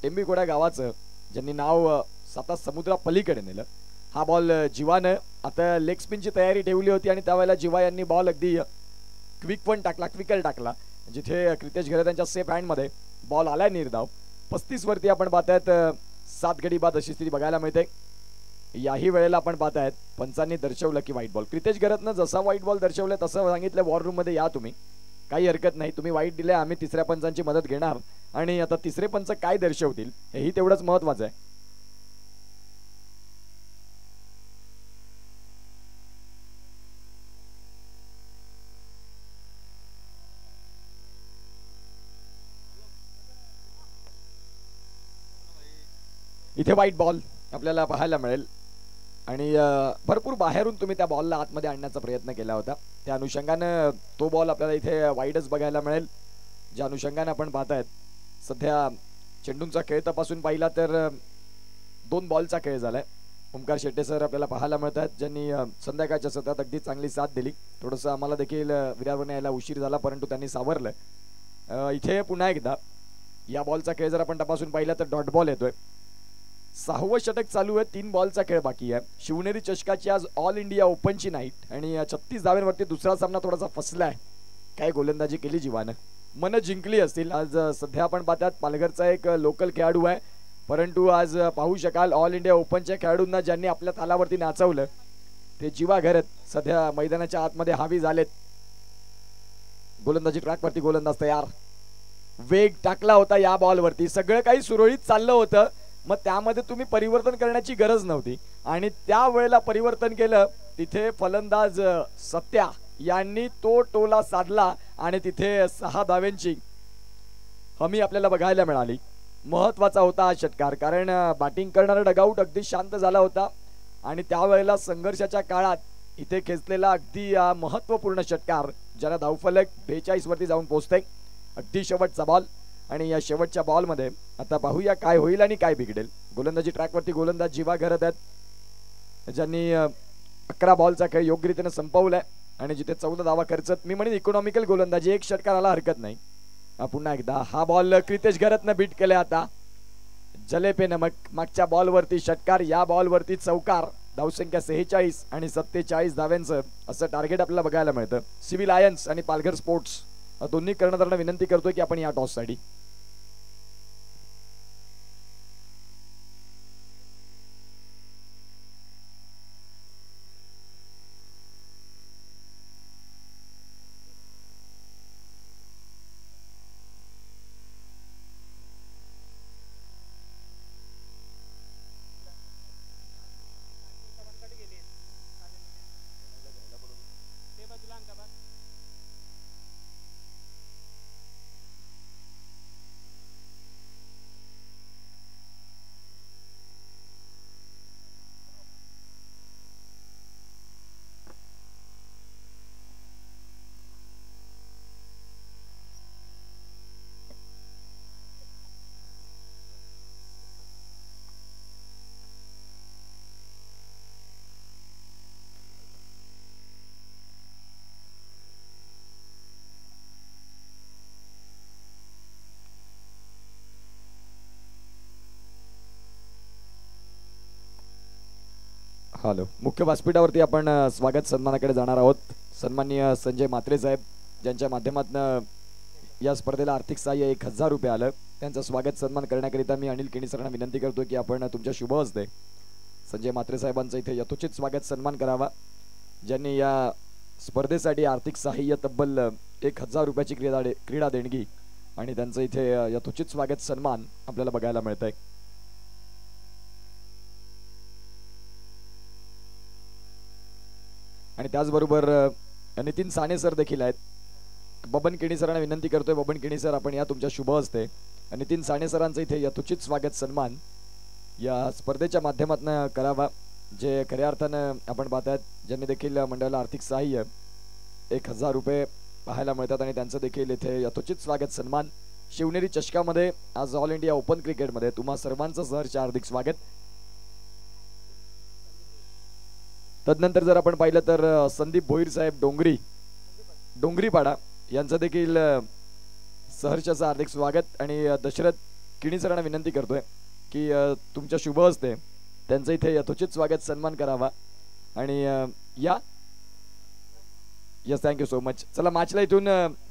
टेंबीकोड्या गावाचं ज्यांनी नाव 7 समुद्रा पलीकडे नेलं. हा बॉल जीवानं आता लेग स्पिनची तयारी ठेवली होती आणि त्यावेळेला जीवा यांनी बॉल अगदी क्विकल टाकला जिथे क्रितेश घरत यांच्या सेफ हँडमध्ये बॉल आलाय निर्धाव. 35 वरती आपण पाहतायत 7 गडी बाद अशी स्थिती बघायला मिळते. याही वेळेला आपण पाहतायत पंचांनी दर्शवलं की व्हाईट बॉल. क्रितेश घरतनं जसा व्हाईट बॉल दर्शवलं तसं सांगितलं वॉर रूम मध्ये या तुम्ही, काही हरकत नाही, तुम्ही वाईट दिले, आम्ही तिसऱ्या पंचांची मदत घेणार. आणि आता तिसरे पंच काय दर्शवतील हेही तेवढंच महत्वाचं आहे. इथे व्हाईट बॉल आपल्याला पाहायला मिळेल. आणि भरपूर बाहेरून तुम्ही त्या बॉलला आतमध्ये आणण्याचा प्रयत्न केला होता. त्या अनुषंगानं तो बॉल आपल्याला इथे वाईडच बघायला मिळेल. ज्या अनुषंगाने आपण पाहतायत सध्या चेंडूंचा खेळ तपासून पाहिला तर 2 बॉलचा खेळ झालाय. ओमकार शेट्टे सर आपल्याला पाहायला मिळतात ज्यांनी संध्याकाळच्या सत्रात अगदी चांगली साथ दिली. थोडंसं आम्हाला देखील विरारवरून यायला उशीर झाला परंतु त्यांनी सावरलं. इथे पुन्हा एकदा या बॉलचा खेळ जर आपण तपासून पाहिला तर डॉट बॉल येतोय. 6वं षटक चालू आहे. 3 बॉलचा खेळ बाकी आहे. शिवनेरी चषकाची आज ऑल इंडिया ओपनची नाईट आणि 36 धाव्यांवरती दुसरा सामना थोडासा फसलाय. काय गोलंदाजी केली जीवानं, मन जिंकली असतील. आज सध्या आपण पाहतात पालघरचा एक लोकल खेळाडू आहे परंतु आज पाहू शकाल ऑल इंडिया ओपनच्या खेळाडूंना ज्यांनी आपल्या तालावरती नाचवलं ते जीवा घरत सध्या मैदानाच्या आतमध्ये हावी झालेत. गोलंदाजी ट्रॅकवरती गोलंदाज तयार. वेग टाकला होता या बॉलवरती. सगळं काही सुरळीत चाललं होतं. मग त्यामध्ये तुम्ही परिवर्तन करण्याची गरज नव्हती आणि त्या वेळेला परिवर्तन केलं. तिथे फलंदाज सत्या यांनी तो टोला साधला आणि तिथे 6 धाव्यांची हमी आपल्याला बघायला मिळाली. महत्वाचा होता हा षटकार कारण बॅटिंग करणारा डगआउट अगदी शांत झाला होता आणि त्यावेळेला संघर्षाच्या काळात इथे खेचलेला अगदी महत्वपूर्ण षटकार ज्याला धावफलक 42 वरती जाऊन पोहोचते. अगदी शेवटचा बॉल आणि या शेवटच्या बॉलमध्ये आता पाहूया काय होईल आणि काय बिघडेल. गोलंदाजी ट्रॅकवरती गोलंदाज जीवा घरत आहेत ज्यांनी 11 बॉलचा खेळ योग्यरीतीने संपवलाय आणि जिथे 14 धावा खर्चत मी म्हणेन इकॉनॉमिकल गोलंदाजी. एक षटकाराला हरकत नाही. पुन्हा एकदा हा बॉल क्रितेश घरतनं बीट केलाय. आता जले पे नमक. मागच्या बॉलवरती षटकार, या बॉलवरती चौकार. धावसंख्या 46 आणि 47 धाव्यांचं असं टार्गेट आपल्याला बघायला मिळतं. सिव्हिल लायन्स आणि पालघर स्पोर्ट्स दोन्ही कर्णधारांना विनंती करतोय की आपण या टॉससाठी हॅलो मुख्य व्यासपीठावरती आपण स्वागत सन्मानाकडे जाणार आहोत. सन्माननीय संजय म्हात्रे साहेब ज्यांच्या माध्यमातून या स्पर्धेला आर्थिक सहाय्य 1000 रुपये आलं त्यांचं स्वागत सन्मान करण्याकरिता मी अनिल केणी सरांना विनंती करतो की आपण तुमच्या शुभ हस्ते संजय म्हात्रे साहेबांचं इथे यथोचित स्वागत सन्मान करावा ज्यांनी या स्पर्धेसाठी आर्थिक सहाय्य तब्बल 1000 रुपयाची क्रीडा देणगी आणि त्यांचं इथे यथोचित स्वागत सन्मान आपल्याला बघायला मिळतंय. आणि त्याचबरोबर नितीन साने सर देखील आहेत. बबन केणी सरांना विनंती करतोय बबन केणी सर आपण या तुमच्या शुभ हस्ते नितीन साने सरांचं इथे यथोचित स्वागत सन्मान या स्पर्धेच्या माध्यमातून करावा जे खऱ्या अर्थानं आपण पाहतात ज्यांनी देखील मंडळाला आर्थिक सहाय्य 1000 रुपये पाहायला मिळतात आणि त्यांचं देखील इथे यथोचित स्वागत सन्मान. शिवनेरी चषकामध्ये आज ऑल इंडिया ओपन क्रिकेटमध्ये तुम्हा सर्वांचं सहर्ष हार्दिक स्वागत. तदनंतर जर आपण पाहिलं तर संदीप भोईर साहेब डोंगरीपाडा यांचं देखील सहर्षाचं हार्दिक स्वागत आणि दशरथ किणी सरांना विनंती करतोय की तुमच्या शुभ हस्ते त्यांचं इथे यथोचित स्वागत सन्मान करावा आणि या यस थँक्यू सो मच. चला मॅचला इथून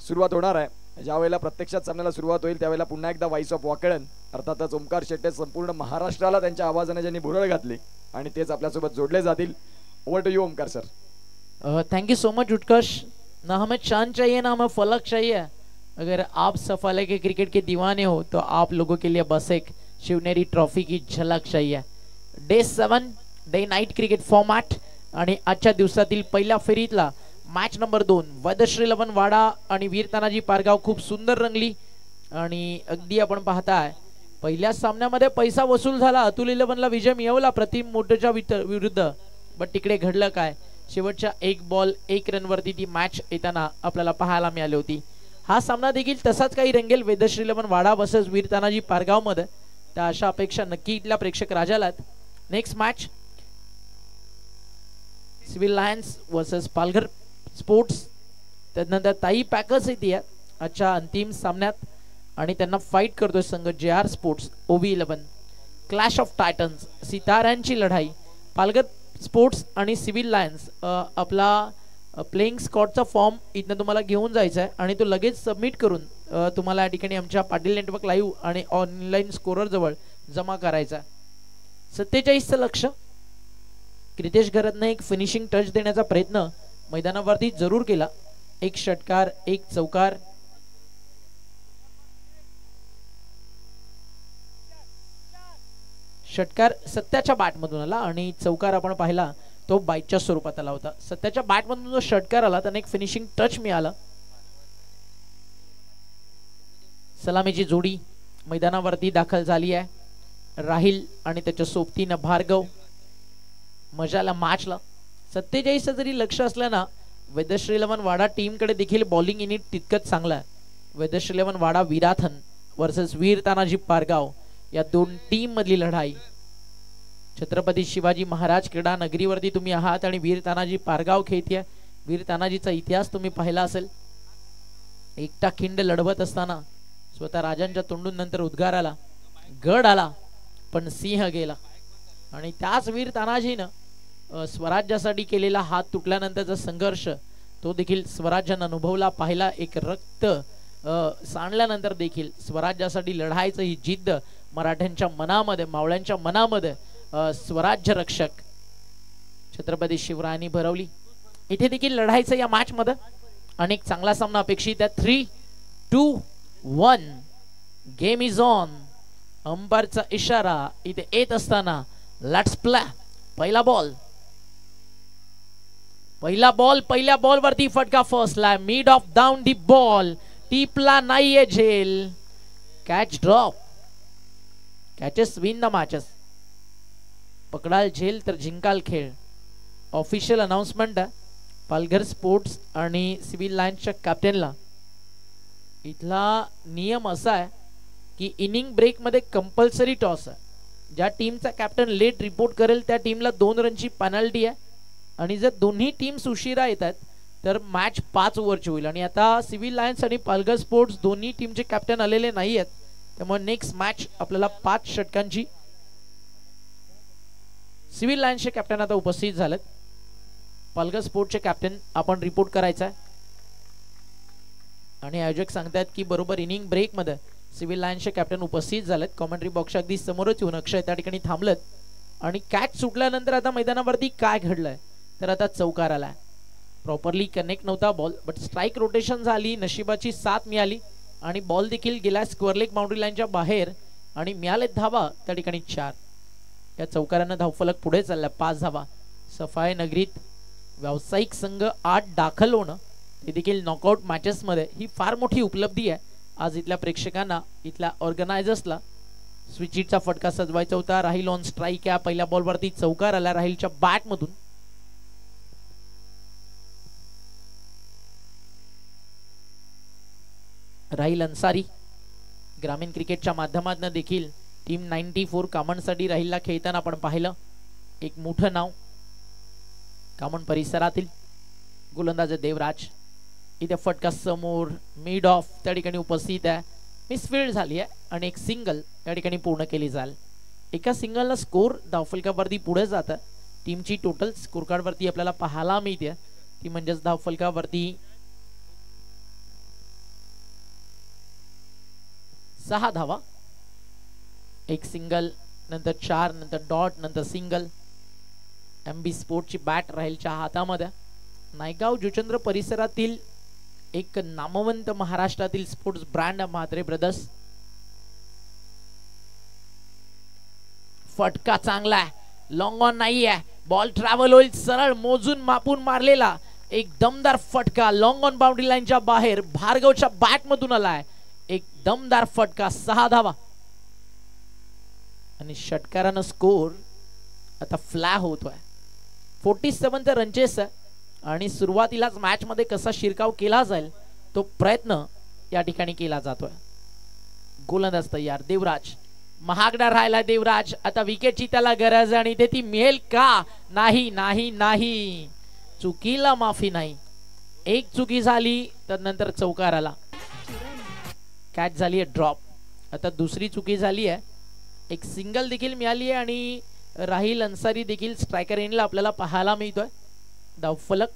सुरुवात होणार आहे. ज्या वेळेला प्रत्यक्षात सामन्याला सुरुवात होईल त्यावेळेला पुन्हा एकदा व्हाईस ऑफ वाकळण अर्थातच ओमकार शेट्टे संपूर्ण महाराष्ट्राला त्यांच्या आवाजाने ज्यांनी भुरळ घातली आणि तेच आपल्यासोबत जोडले जातील. Over to you Omkar sir. Thank you so much Utkarsh. ना हमें चांद चाहिए ना हमें फलक चाहिए. अगर आप सफाले के क्रिकेट के दीवाने हो तो आप लोगों के लिए बस एक शिवनेरी ट्रॉफी की झलक चाहिए. Day 7 day night cricket format आणि आजच्या दिवसातील पहिल्या फेरीतला मॅच नंबर 2 वैदश्री लवन वाडा आणि वीर तानाजी पारगाव खूप सुंदर रंगली आणि अगदी आपण पाहताय पहिल्या सामन्यामध्ये पैसा वसूल झाला, अतुल 11ला विजय मिळवला प्रतिम मोटोच्या विरुद्ध. बट तिकडे घडलं काय, शेवटच्या 1 बॉल 1 रनवरती ती मॅच येताना आपल्याला पाहायला मिळाली होती. हा सामना देखील तसाच काही रंगेल वेदश्री 11 वाडा वर्सेस वीर तानाजी पारगाव मध्ये. त्या अशा अपेक्षा नक्की इथल्या प्रेक्षक राजाला. Next match civil lions versus Palghar sports. त्यानंतर ताई पॅकर्स येते आजच्या अंतिम सामन्यात आणि त्यांना फाईट करतोय संघ JR sports OV11. Clash of titans, सिताऱ्यांची लढाई. पालघर स्पोर्ट्स आणि सिव्हिल लायन्स. आपला प्लेइंग स्कॉटचा फॉर्म इथनं तुम्हाला घेऊन जायचा आहे आणि तो लगेच सबमिट करून तुम्हाला या ठिकाणी आमच्या पाटील नेटवर्क लाईव्ह आणि ऑनलाईन स्कोरर जवळ जमा करायचा. 47चं लक्ष. क्रितेश घरतनं एक फिनिशिंग टच देण्याचा प्रयत्न मैदानावरती जरूर केला. 1 षटकार 1 चौकार. षटकार सत्याच्या बॅटमधून आला आणि चौकार आपण पाहिला तो बाईटच्या स्वरूपात आला होता. सत्याच्या बॅटमधून जो षटकार आला त्याने एक फिनिशिंग टच मिळाला. सलामीची जोडी मैदानावरती दाखल झाली आहे. राहिल आणि त्याच्या सोबतीनं भार्गव. मजाला मॅचला. 47 जरी लक्ष असलं ना, वेदश्री 11 वाडा टीम कडे देखील बॉलिंग युनिट तितकंच चांगलं आहे. वेदश्री 11 वाडा विराथन वर्सेस वीर तानाजी पारगाव या दोन टीम मधली लढाई. छत्रपती शिवाजी महाराज क्रीडा नगरीवरती तुम्ही आहात आणि वीर तानाजी पारगाव खेळतीये. वीर तानाजीचा इतिहास तुम्ही पाहिला असेल. एकटा खिंड लढवत असताना स्वतः राजांच्या तोंडून नंतर उद्गार आला, गड आला पण सिंह गेला. आणि त्याच वीर तानाजीनं स्वराज्यासाठी केलेला हात तुटल्यानंतरचा संघर्ष तो देखील स्वराज्यानं अनुभवला पाहिला. एक रक्त सांडल्यानंतर देखील स्वराज्यासाठी लढायचं ही जिद्द मराठ्यांच्या मनामध्ये, मावळ्यांच्या मनामध्ये स्वराज्य रक्षक छत्रपती शिवरायांनी भरवली. इथे देखील लढायचं या मॅच मध्ये. अनेक चांगला सामना अपेक्षित आहे. 3-2-1 गेम इज ऑन. अंपायरचा इशारा इथे येत असताना लेट्स प्ले. पहिला बॉल पहिल्या बॉल वरती फटका फर्स्टला. Mid off down the ball. टिपला नाहीये झेल. Catch drop. Catches win the matches. पकडाल झेल तर जिंकाल खेळ. ऑफिशियल अनाउन्समेंट आहे पालघर स्पोर्ट्स आणि सिव्हिल लायन्सच्या कॅप्टनला. इथला नियम असा आहे की इनिंग ब्रेक मध्ये कंपल्सरी टॉस आहे. ज्या टीमचा कॅप्टन लेट रिपोर्ट करेल त्या टीमला 2 रनची पेनल्टी आहे. आणि जर दोन्ही टीम्स उशिरा येतात तर मॅच 5 ओव्हरची होईल. आणि आता सिव्हिल लायन्स आणि पालघर स्पोर्ट्स दोन्ही टीमचे कॅप्टन आलेले नाही आहेत. त्यामुळे नेक्स्ट मॅच आपल्याला 5 षटकांची. सिव्हिल लायन्सचे कॅप्टन आता उपस्थित झालेत. पालघर स्पोर्ट्सचे कॅप्टन आपण रिपोर्ट करायचा आहे. आणि आयोजक सांगतात की बरोबर इनिंग ब्रेक मध्ये सिव्हिल लायन्सचे कॅप्टन उपस्थित झालेत. कॉमेंट्री बॉक्स अगदी समोरच येऊन अक्षय त्या ठिकाणी थांबलेत. आणि कॅच सुटल्यानंतर आता मैदानावरती काय घडलंय तर आता चौकार आलाय. प्रॉपरली कनेक्ट नव्हता बॉल बट स्ट्राईक रोटेशन झाली. नशिबाची साथ मिळाली आणि बॉल देखील गेला स्क्वेअर लेग बाउंड्री लाईनच्या बाहेर आणि मिळाले धावा त्या ठिकाणी 4. या चौकारानं धावफलक पुढे चालला. 5 धावा. सफाई नगरीत व्यावसायिक संघ 8 दाखल होणं ते देखील नॉकआउट मॅचेस मध्ये ही फार मोठी उपलब्धी आहे. आज इथल्या प्रेक्षकांना, इथल्या ऑर्गनायझर्सला स्विचिटचा फटका सजवायचा होता. राहिल ऑन स्ट्राईक. या पहिल्या बॉलवरती चौकार आला राहिलच्या बॅट मधून. राहिल अन्सारी ग्रामीण क्रिकेटच्या माध्यमातून देखील टीम 94 कामणसाठी राहिलला खेळताना आपण पाहिलं. एक मोठं नाव कामण परिसरातील. गोलंदाज देवराज. इथे फटका समोर मिड ऑफ त्या ठिकाणी उपस्थित आहे. मिसफिल्ड झाली आहे आणि एक सिंगल त्या ठिकाणी पूर्ण केली जाईल. एका सिंगलला स्कोर धावफलकावरती पुढे जातं. टीमची टोटल स्कोर कार्ड वरती आपल्याला पाहायला मिळते ती म्हणजेच धावफलकावरती 6 धावा. एक सिंगल नंतर 4 नंतर डॉट नंतर सिंगल. MB स्पोर्टची बॅट राहिलच्या हातामध्ये. नायगाव जुचंद्र परिसरातील एक नामवंत महाराष्ट्रातील स्पोर्ट्स ब्रँड म्हात्रे ब्रदर्स. फटका चांगला आहे. लॉंग ऑन नाही आहे. बॉल ट्रॅव्हल होईल. सरळ मोजून मापून मारलेला एक दमदार फटका लॉंग ऑन बाउंड्री लाईनच्या बाहेर भार्गवच्या बॅट मधून आलाय. एक दमदार फटका. 6 धावा. आणि षटकारानं स्कोर आता फ्लॅग होतोय. 47चा रन चेस आहे आणि सुरुवातीलाच मॅच मध्ये कसा शिरकाव केला जाईल तो प्रयत्न या ठिकाणी केला जातोय. गोलंदाज तयार. देवराज महागडा राहिला. देवराज आता विकेटची त्याला गरज आणि ते ती मिळेल का? नाही नाही नाही, चुकीला माफी नाही. एक चुकी झाली तर नंतर चौकार आला, कॅच झाली आहे ड्रॉप. आता दुसरी चुकी झाली आहे, एक सिंगल देखील मिळाली आहे आणि राहिल अन्सारी देखील स्ट्रायकर एंडला आपल्याला पाहायला मिळतोय. धावफलक.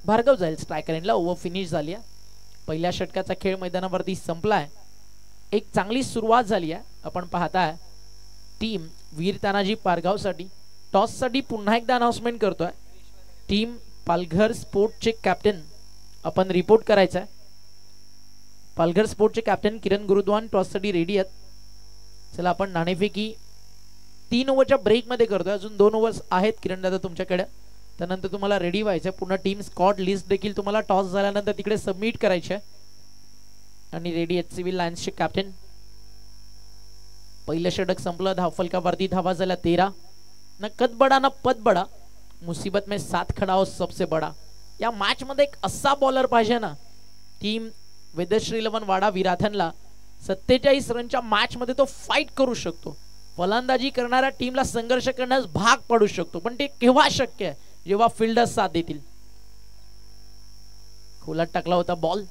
भार्गव जाईल स्ट्रायकर एंडला. ओव्हर फिनिश झाली आहे. पहिल्या षटकाचा खेळ मैदानावरती संपलाय. एक चांगली सुरुवात झाली आहे. आपण पाहताय टीम वीर तानाजी पारगावसाठी टॉस साठी पुन्हा एकदा अनाउन्समेंट करतोय. टीम पालघर स्पोर्टचे कॅप्टन आपण रिपोर्ट करायचा आहे. पालघर स्पोर्टचे कॅप्टन किरण गुरुद्वान टॉस साठी रेडी आहेत. चला आपण नाणेफेकी 3 ओव्हरच्या ब्रेक मध्ये करतोय. अजून 2 ओव्हर्स आहेत किरण दादा तुमच्याकडे. त्यानंतर तुम्हाला रेडी व्हायचं. पुन्हा टीम स्कॉट लिस्ट देखील तुम्हाला टॉस झाल्यानंतर तिकडे सबमिट करायचे आणि रेडी आहेत सिव्हिल लायन्सचे कॅप्टन. पहिलं षटक संपलं. धावफलकावरती धावा झाल्या 13. न कद बडा ना पद बडा, मुसीबत में साथ खडा हो सबसे बडा. या मॅच मध्ये एक असा बॉलर पाहिजे ना. टीम वेदश्री 11 वाडा विराथनला 47 रनच्या मॅच मध्ये तो फाईट करू शकतो. फलंदाजी करणाऱ्या टीमला संघर्ष करण्यास भाग पडू शकतो. पण ते केव्हा शक्य आहे? जेव्हा फिल्डर्स साथ देतील. खोलात टाकला होता बॉल.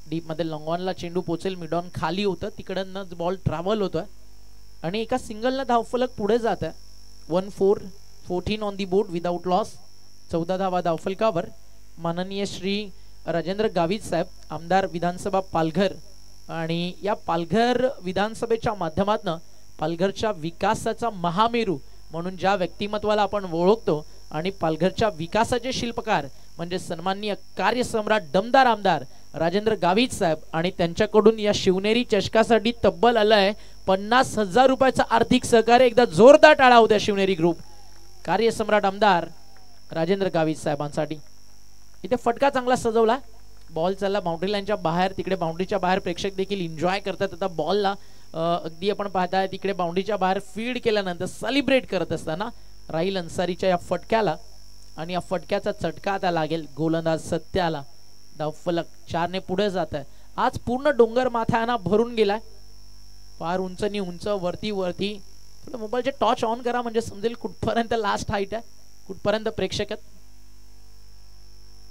डीप मध्ये लॉंगॉनला चेंडू पोचेल. मिडॉन खाली होतं, तिकडनं बॉल ट्रॅव्हल होतोय आणि एका सिंगलनं धावफलक पुढे जात आहे. 1-4, 14 on the board without loss. 14 धावा धावफलकावर. माननीय श्री राजेंद्र गावित साहेब, आमदार विधानसभा पालघर, आणि या पालघर विधानसभेच्या माध्यमातून पालघरच्या विकासाचा महामेरू म्हणून ज्या व्यक्तिमत्वाला आपण ओळखतो आणि पालघरच्या विकासाचे शिल्पकार म्हणजे सन्माननीय कार्यसम्राट दमदार आमदार राजेंद्र गावित साहेब, आणि त्यांच्याकडून या शिवनेरी चषकासाठी तब्बल आलंय 50,000 रुपयाचा आर्थिक सहकार्य. एकदा जोरदार टाळा होत्या शिवनेरी ग्रुप कार्यसम्राट आमदार राजेंद्र गावित साहेबांसाठी. इथे फटका चांगला सजवला. बॉल चालला बाउंड्री लाईनच्या बाहेर. तिकडे बाउंड्रीच्या बाहेर प्रेक्षक देखील एन्जॉय करतात. आता बॉलला अगदी आपण पाहताय तिकडे बाउंड्रीच्या बाहेर फील्ड केल्यानंतर सेलिब्रेट करत असताना राहिल अन्सारीच्या या फटक्याला आणि या फटक्याचा चटका आता लागेल गोलंदाज सत्याला. धावफलक 4 ने पुढे जात आहे. आज पूर्ण डोंगर माथ्याना भरून गेलाय. फार उंच नि उंच, वरती वरती. थोडं मोबाईलचे टॉर्च ऑन करा म्हणजे समजेल कुठपर्यंत लास्ट हाईट आहे, कुठपर्यंत प्रेक्षक आहेत.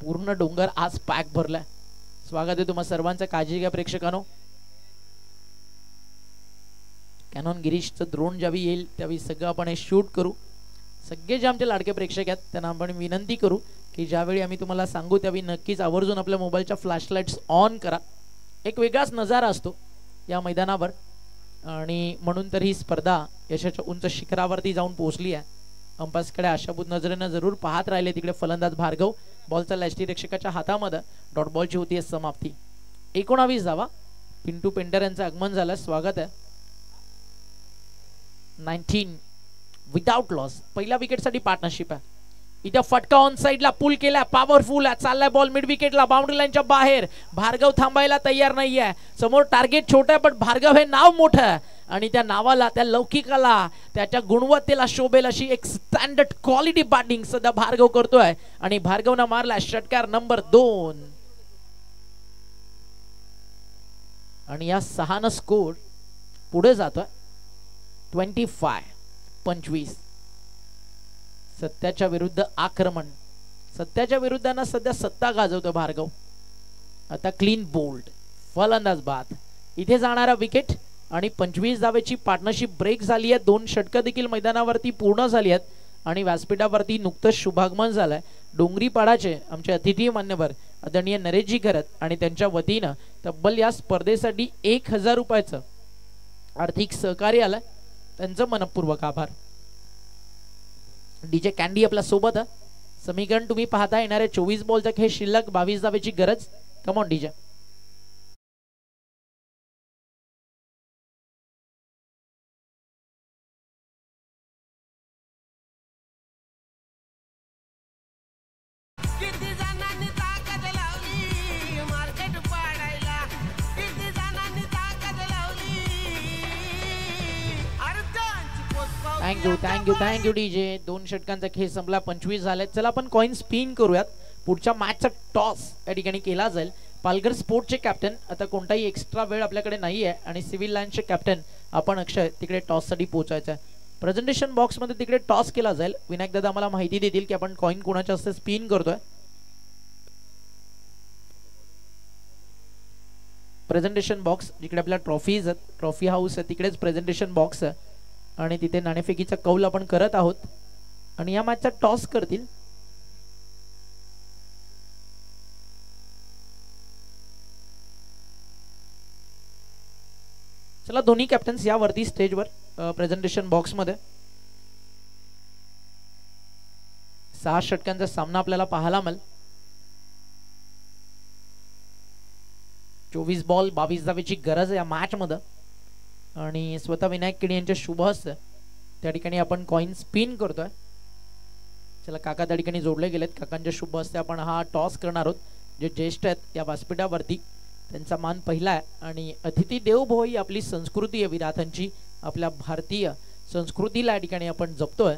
पूर्ण डोंगर आज पॅक भरलाय. स्वागत आहे तुम्हा सर्वांचं. काळजी घ्या प्रेक्षकांनो. कॅनॉन गिरीशचं ड्रोन ज्यावेळी येईल त्यावेळी सगळं आपण हे शूट करू. सगळे जे आमचे लाडके प्रेक्षक आहेत त्यांना आपण विनंती करू की ज्यावेळी आम्ही तुम्हाला सांगू त्यावेळी नक्कीच आवर्जून आपल्या मोबाईलच्या फ्लॅशलाईट्स ऑन करा. एक वेगळाच नजारा असतो या मैदानावर आणि म्हणून तर ही स्पर्धा यशाच्या उंच शिखरावरती जाऊन पोहोचली आहे. अंपायर्सकडे आशाभूत नजरेनं जरूर पाहत राहिले. तिकडे फलंदाज भार्गव. बॉलचा यष्टीरक्षकाच्या हातामध्ये. डॉट बॉलची होती समाप्ती. 19 धावा. पिंटू पेंटर यांचं आगमन झालं. स्वागत आहे. 19 विदाउट लॉस. पहिल्या विकेटसाठी पार्टनरशिप आहे. इथे फटका ऑन साइडला पुल केला. पॉवरफुल आहे. चाललाय बॉल मिड विकेटला बाउंड्री लाईनच्या बाहेर. भार्गव थांबायला तयार नाहीये. समोर टार्गेट छोटं आहे पण भार्गव हे नाव मोठं आहे आणि त्या नावाला, त्या लौकिकाला, त्याच्या गुणवत्तेला शोभेल अशी एक स्टँडर्ड क्वालिटी बॅटिंग सध्या भार्गव करतोय आणि भार्गवनं मारला षटकार नंबर 2 आणि या 6 न स्कोर पुढे जातोय 25. सत्याच्या विरुद्ध आक्रमण. सत्याच्या विरुद्धानं सध्या सत्ता गाजवतो भार्गव. आता क्लीन बोल्ड. फलंदाज बाद. इथे जाणारा विकेट आणि 25 धावेची पार्टनरशिप ब्रेक झाली आहे. 2 षटकं देखील मैदानावरती पूर्ण झाली आहेत आणि व्यासपीठावरती नुकतंच शुभागमन झालंय डोंगरीपाडाचे आमचे अतिथी मान्यवर आदरणीय नरेशजी घरत आणि त्यांच्या वतीनं तब्बल या स्पर्धेसाठी 1000 रुपयाचं आर्थिक सहकार्य आलंय. त्यांचं मनपूर्वक आभार. डीजे कॅन्डी आपल्या सोबत. समीकरण तुम्ही पाहता. येणारे 24 बॉलचा खेळ शिल्लक. 22 धावेची गरज. Come on DJ. Thank you DJ. 2 षटकांचा खेळ संपला, 25 झाले. चला आपण कॉइन स्पिन करूयात. पुढच्या मॅचचा टॉस या ठिकाणी केला जाईल. पालघर स्पोर्टचे कॅप्टन, आता कोणताही एक्स्ट्रा वेळ आपल्याकडे नाही आहे आणि सिव्हिल लाईन्सचे कॅप्टन आपण अक्षय तिकडे टॉससाठी पोहोचायचं आहे. प्रेझेंटेशन बॉक्समध्ये तिकडे टॉस केला जाईल. विनायक दादा आम्हाला माहिती देतील की आपण कॉइन कोणाच्या हस्ते स्पिन करतोय. प्रेझेंटेशन बॉक्स जिकडे आपल्या ट्रॉफीज आहेत, ट्रॉफी हाऊस आहे, तिकडेच प्रेझेंटेशन बॉक्स आहे आणि तिथे नाणेफेकीचा कौल आपण करत आहोत आणि या मॅचचा टॉस करतील चला दोन्ही कॅप्टन्स यावरती स्टेजवर प्रेझेंटेशन बॉक्समध्ये. 6 षटकांचा सामना आपल्याला पाहायला मिळेल. 24 बॉल 22 धावेची गरज आहे या मॅच मध्ये आणि स्वतः विनायक किणी यांच्या शुभ हस्ते त्या ठिकाणी आपण कॉइन स्पिन करतोय. चला काका त्या ठिकाणी जोडले गेलेत. काकांच्या शुभ हस्ते आपण हा टॉस करणार आहोत. जे ज्येष्ठ आहेत या व्यासपीठावरती त्यांचा मान पहिला आहे आणि अतिथी देवो ही आपली संस्कृती आहे विराथांची. आपल्या भारतीय संस्कृतीला या ठिकाणी आपण जपतोय.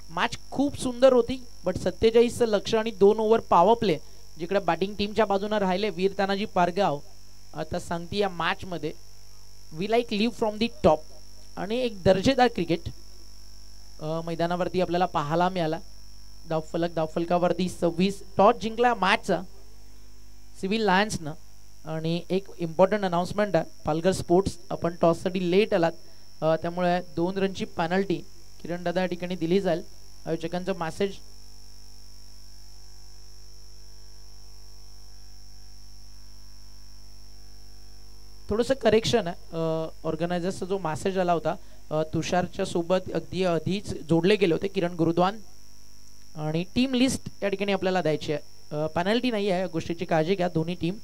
मॅच खूप सुंदर होती बट 47 लक्ष आणि 2 ओव्हर पॉवर प्ले जिकडे बॅटिंग टीमच्या बाजूने राहिले वीर तानाजी पारगाव. आता सांगते या मॅच मध्ये we like live from the top आणि एक दर्जेदार क्रिकेट मैदानावरती आपल्याला पाहायला मिळाला. धावफलकावरती 26 टॉस जिंकला मॅचचा सिव्हिल लायन्सनं. आणि एक इम्पॉर्टंट अनाउन्समेंट आहे, पालघर स्पोर्ट्स आपण टॉससाठी लेट आलात त्यामुळे 2 रनची पेनल्टी किरण दादा या ठिकाणी दिली जाईल. आयोजकांचा मेसेज थोडंसं करेक्शन आहे. ऑर्गनायझर्सचा जो मेसेज आला होता तुषारच्या सोबत अगदी आधीच जोडले गेले होते किरण गुरुद्वान आणि टीम लिस्ट या ठिकाणी आपल्याला द्यायची आहे. पेनल्टी नाही आहे, या गोष्टीची काळजी घ्या दोन्ही टीम,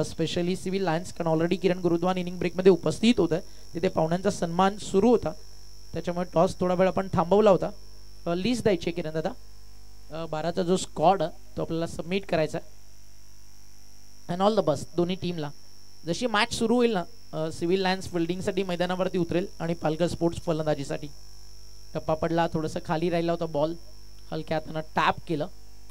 स्पेशली सिव्हिल लायन्स, कारण ऑलरेडी किरण गुरुद्वान इनिंग ब्रेकमध्ये उपस्थित होतं. तिथे पाहुण्यांचा सन्मान सुरू होता त्याच्यामुळे टॉस थोडा वेळ आपण थांबवला होता. लिस्ट द्यायची आहे किरण दादा. 12चा जो स्क्वॉड तो आपल्याला सबमिट करायचा आहे. अँड ऑल द बेस्ट दोन्ही टीमला. जशी मॅच सुरू होईल ना सिव्हिल लायन्स फिल्डिंगसाठी मैदानावरती उतरेल आणि पालघर स्पोर्ट्स फलंदाजीसाठी. टप्पा पडला, थोडंसं खाली राहिला होता बॉल, हलक्या हातानं टॅप केलं.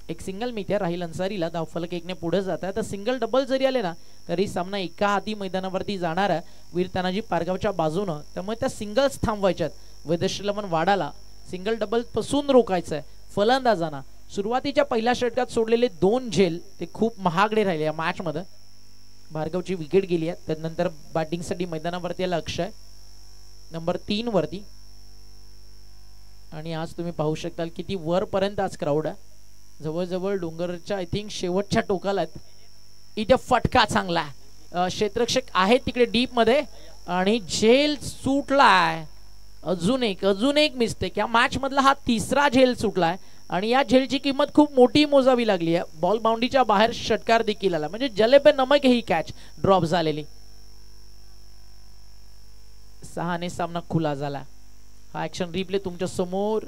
एक सिंगल मिळते राहिल अन्सारीला. धावफलक 1ने पुढे जात आहे. तर सिंगल डबल जरी आले ना तरी सामना एका हाती मैदानावरती जाणार आहे वीर तानाजी पारगावच्या बाजूनं. त्यामुळे त्या सिंगल्स थांबवायच्यात. वैदेश्रीलमन वाडाला सिंगल डबल पासून रोखायचं आहे फलंदाजांना. सुरुवातीच्या पहिल्या षटकात सोडलेले 2 झेल ते खूप महागडे राहिले या मॅच मध्ये. भार्गवची विकेट गेली आहे. त्यानंतर बॅटिंगसाठी मैदानावरती आला अक्षय नंबर 3 वरती. आणि आज तुम्ही पाहू शकताल किती वरपर्यंत आज क्राऊड आहे. जवळजवळ डोंगरच्या आय थिंक शेवटच्या टोकाला आहेत. इथे फटका चांगला आहे. क्षेत्ररक्षक आहे तिकडे डीप मध्ये आणि झेल सुटलाय. अजून एक मिस्टेक. या मॅच मधला हा 3रा झेल सुटलाय आणि या झेलची किंमत खूप मोठी मोजावी लागली आहे. बॉल बाउंड्रीच्या बाहेर षटकार देखील आला, म्हणजे जले पे नमक ही कॅच ड्रॉप झालेली. 6ने सामना खुला झाला. हा ऍक्शन रिप्ले तुमच्या समोर.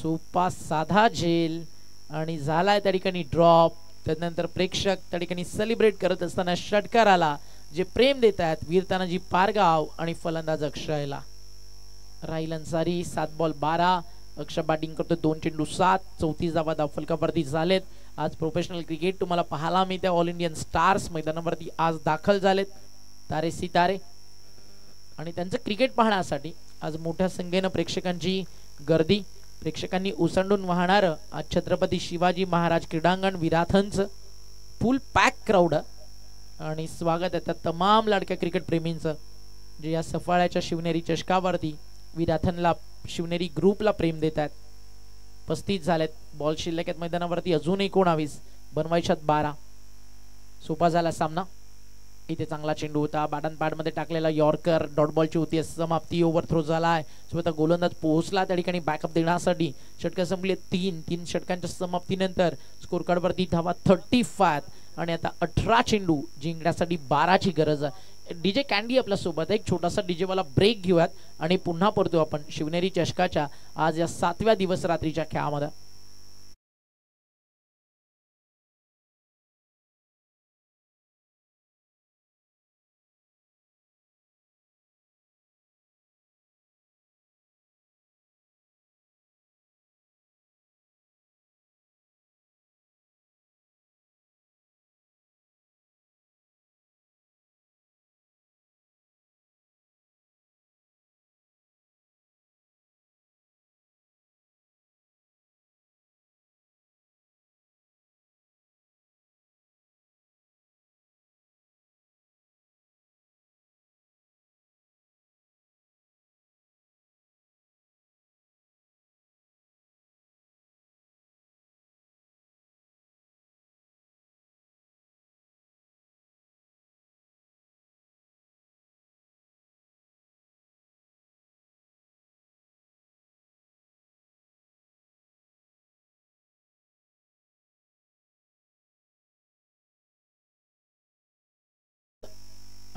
सोपा साधा झेल आणि झालाय त्या ठिकाणी ड्रॉप. त्यानंतर प्रेक्षक त्या ठिकाणी सेलिब्रेट करत असताना षटकार आला. जे प्रेम देत आहेत वीर तानाजी पारगाव आणि फलंदाज अक्षयला. राहिल अन्सारी 7 बॉल 12. अक्षय बॅटिंग करतो 2 चेंडू 7. 34 धावा धावफलकावरती झालेत. आज प्रोफेशनल क्रिकेट तुम्हाला पाहायला मिळते. ऑल इंडियन स्टार्स मैदानावरती आज दाखल झालेत. तारे सितारे आणि त्यांचं क्रिकेट पाहण्यासाठी आज मोठ्या संख्येनं प्रेक्षकांची गर्दी. प्रेक्षकांनी ओसंडून वाहणार आज छत्रपती शिवाजी महाराज क्रीडांगण विराथनचं फुल पॅक क्राऊड आणि स्वागत आहे त्या तमाम लाडक्या क्रिकेट प्रेमींचं जे या सफाळ्याच्या शिवनेरी चषकावरती विराथनला शिवनेरी ग्रुपला प्रेम देत आहेत. 35 झालेत. बॉल शिल्लक आहेत मैदानावरती अजून 19. बनवायच्यात 12. सोपा झाला सामना. इथे चांगला चेंडू होता. बॅटन पॅड मध्ये टाकलेला यॉर्कर डॉट बॉलची होती. समाप्ती. ओव्हर थ्रो झालाय. स्वतः गोलंदाज पोहोचला त्या ठिकाणी बॅकअप देण्यासाठी. षटक संपले 3 षटकांच्या समाप्तीनंतर स्कोर कार्ड वरती धावा 35 आणि आता 18 चेंडू जिंकण्यासाठी 12ची गरज आहे. डीजे कॅन्डी आपल्या सोबत. एक छोटासा डीजे वाला ब्रेक घेऊयात आणि पुन्हा परतू आपण शिवनेरी चषकाच्या आज या 7व्या दिवस रात्रीच्या खेळामध्ये.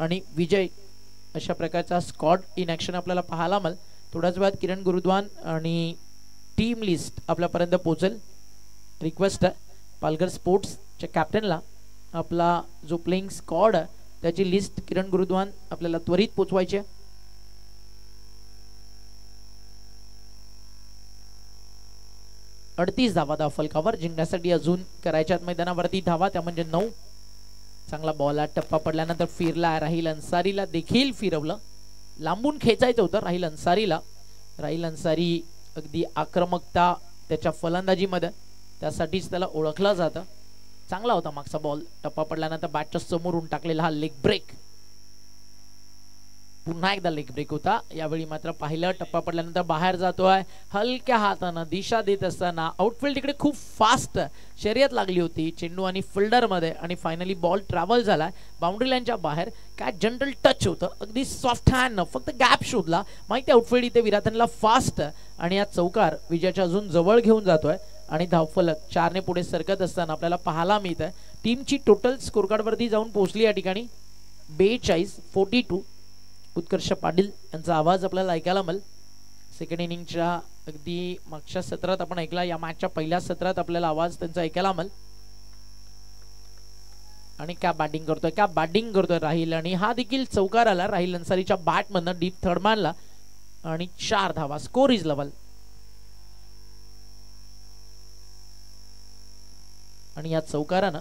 आणि विजय अशा प्रकारचा स्क्वॉड इन ॲक्शन आपल्याला पाहायला मिळेल. थोड्याच वेळात किरण गुरुद्वान आणि टीम लिस्ट आपल्यापर्यंत पोहोचेल. रिक्वेस्ट आहे पालघर स्पोर्ट्सच्या कॅप्टनला आपला जो प्लेइंग स्क्वॉड आहे त्याची लिस्ट किरण गुरुद्वान आपल्याला त्वरित पोचवायची आहे. अडतीस धावा धाव फलकावर जिंकण्यासाठी अजून करायच्यात मैदानावरती धावा, त्या म्हणजे 9. चांगला बॉल टप्पा पडल्यानंतर फिरला. राहिल अन्सारीला देखील फिरवलं. लांबून खेचायचं होतं राहिल अन्सारीला. राहिल अन्सारी अगदी आक्रमकता त्याच्या फलंदाजीमध्ये, त्यासाठीच त्याला ओळखलं जातं. चांगला होता मागचा बॉल. टप्पा पडल्यानंतर बॅटच्या समोरून टाकलेला हा लेग ब्रेक. पुन्हा एकदा लेग ब्रेक होता. यावेळी मात्र पाहिलं टप्पा पडल्यानंतर बाहेर जातोय. हलक्या हातानं दिशा देत असताना आउटफील्ड तिकडे खूप फास्ट शर्यत लागली होती चेंडू आणि फिल्डर मध्ये आणि फायनली बॉल ट्रॅव्हल झालाय बाउंड्री लाईनच्या बाहेर. काय जनरल टच होतं, अगदी सॉफ्ट हँड, फक्त गॅप शोधला. माहिती आउटफील्ड इथे विराथनला फास्ट आणि या चौकार विजयाच्या अजून जवळ घेऊन जातोय आणि धावफलक 4 ने पुढे सरकत असताना आपल्याला पाहायला मिळत आहे. टीमची टोटल स्कोर कार्ड वरती जाऊन पोहोचली या ठिकाणी 42-42. उत्कर्ष पाटील यांचा आवाज आपल्याला ऐकायला मिळेल. सेकंड इनिंगच्या अगदी मागच्या सत्रात आपण ऐकला, या मॅचच्या पहिल्या सत्रात आपल्याला आवाज त्यांचा ऐकायला मिळेल. आणि क्या बॅटिंग करतोय राहिल आणि हा देखील चौकार आला राहिल अन्सारीच्या बॅट मधनं डीप थर्ड मॅनला आणि 4 धावा. Score is level. आणि या चौकारानं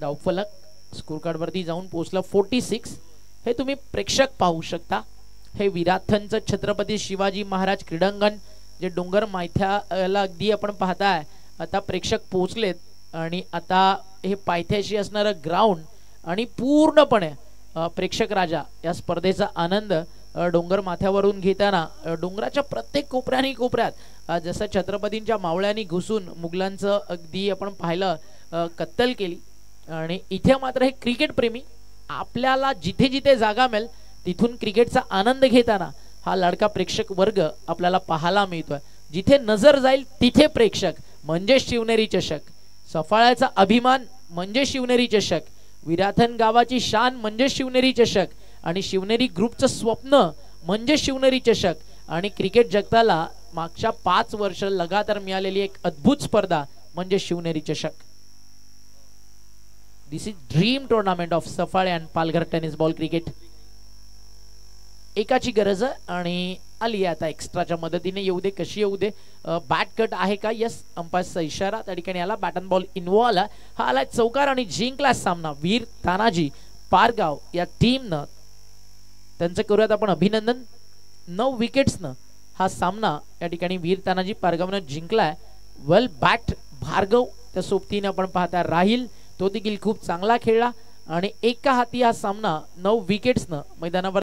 धावफलक स्कोर कार्ड वरती जाऊन पोहोचला 46. हे तुम्ही प्रेक्षक पाहू शकता. हे विराथनचं छत्रपती शिवाजी महाराज क्रीडांगण जे डोंगर माथ्याला अगदी आपण पाहताय. आता प्रेक्षक पोहोचलेत आणि आता हे पायथ्याशी असणारं ग्राउंड आणि पूर्णपणे प्रेक्षक राजा या स्पर्धेचा आनंद डोंगर माथ्यावरून घेताना डोंगराच्या प्रत्येक कोपऱ्यात जसं छत्रपतींच्या मावळ्यांनी घुसून मुघलांचं अगदी आपण पाहिलं कत्तल केली. आणि इथे मात्र हे क्रिकेट प्रेमी आपल्याला जिथे जिथे जागा मिळेल तिथून क्रिकेटचा आनंद घेताना हा लाडका प्रेक्षक वर्ग आपल्याला पाहायला मिळतोय. जिथे नजर जाईल तिथे प्रेक्षक म्हणजे शिवनेरी चषक. सफाळ्याचा अभिमान म्हणजे शिवनेरी चषक. विराथन गावाची शान म्हणजे शिवनेरी चषक आणि शिवनेरी ग्रुपचं स्वप्न म्हणजे शिवनेरी चषक. आणि क्रिकेट जगताला मागच्या 5 वर्ष लगातार मिळालेली एक अद्भुत स्पर्धा म्हणजे शिवनेरी चषक. This is dream tournament of Safale and Palghar tennis ball cricket. एकाची गरज आणि आली आता एक्स्ट्राच्या मदतीने. येऊ दे कशी येऊ दे. बॅट कट आहे का? यस, अंपायरचा इशारा त्या ठिकाणी आला. Bat and ball involve. हा आला चौकार आणि जिंकला सामना वीर तानाजी पारगाव या टीमनं. त्यांचं करूयात आपण अभिनंदन. 9 विकेट्सनं हा सामना या ठिकाणी वीर तानाजी पारगावनं जिंकलाय. वेल बॅट भार्गव त्या सोबतीने आपण पाहता. राहील तो देखील खूप चांगला खेळला आणि एका हाती हा सामना 9 विकेट्सनं मैदानावर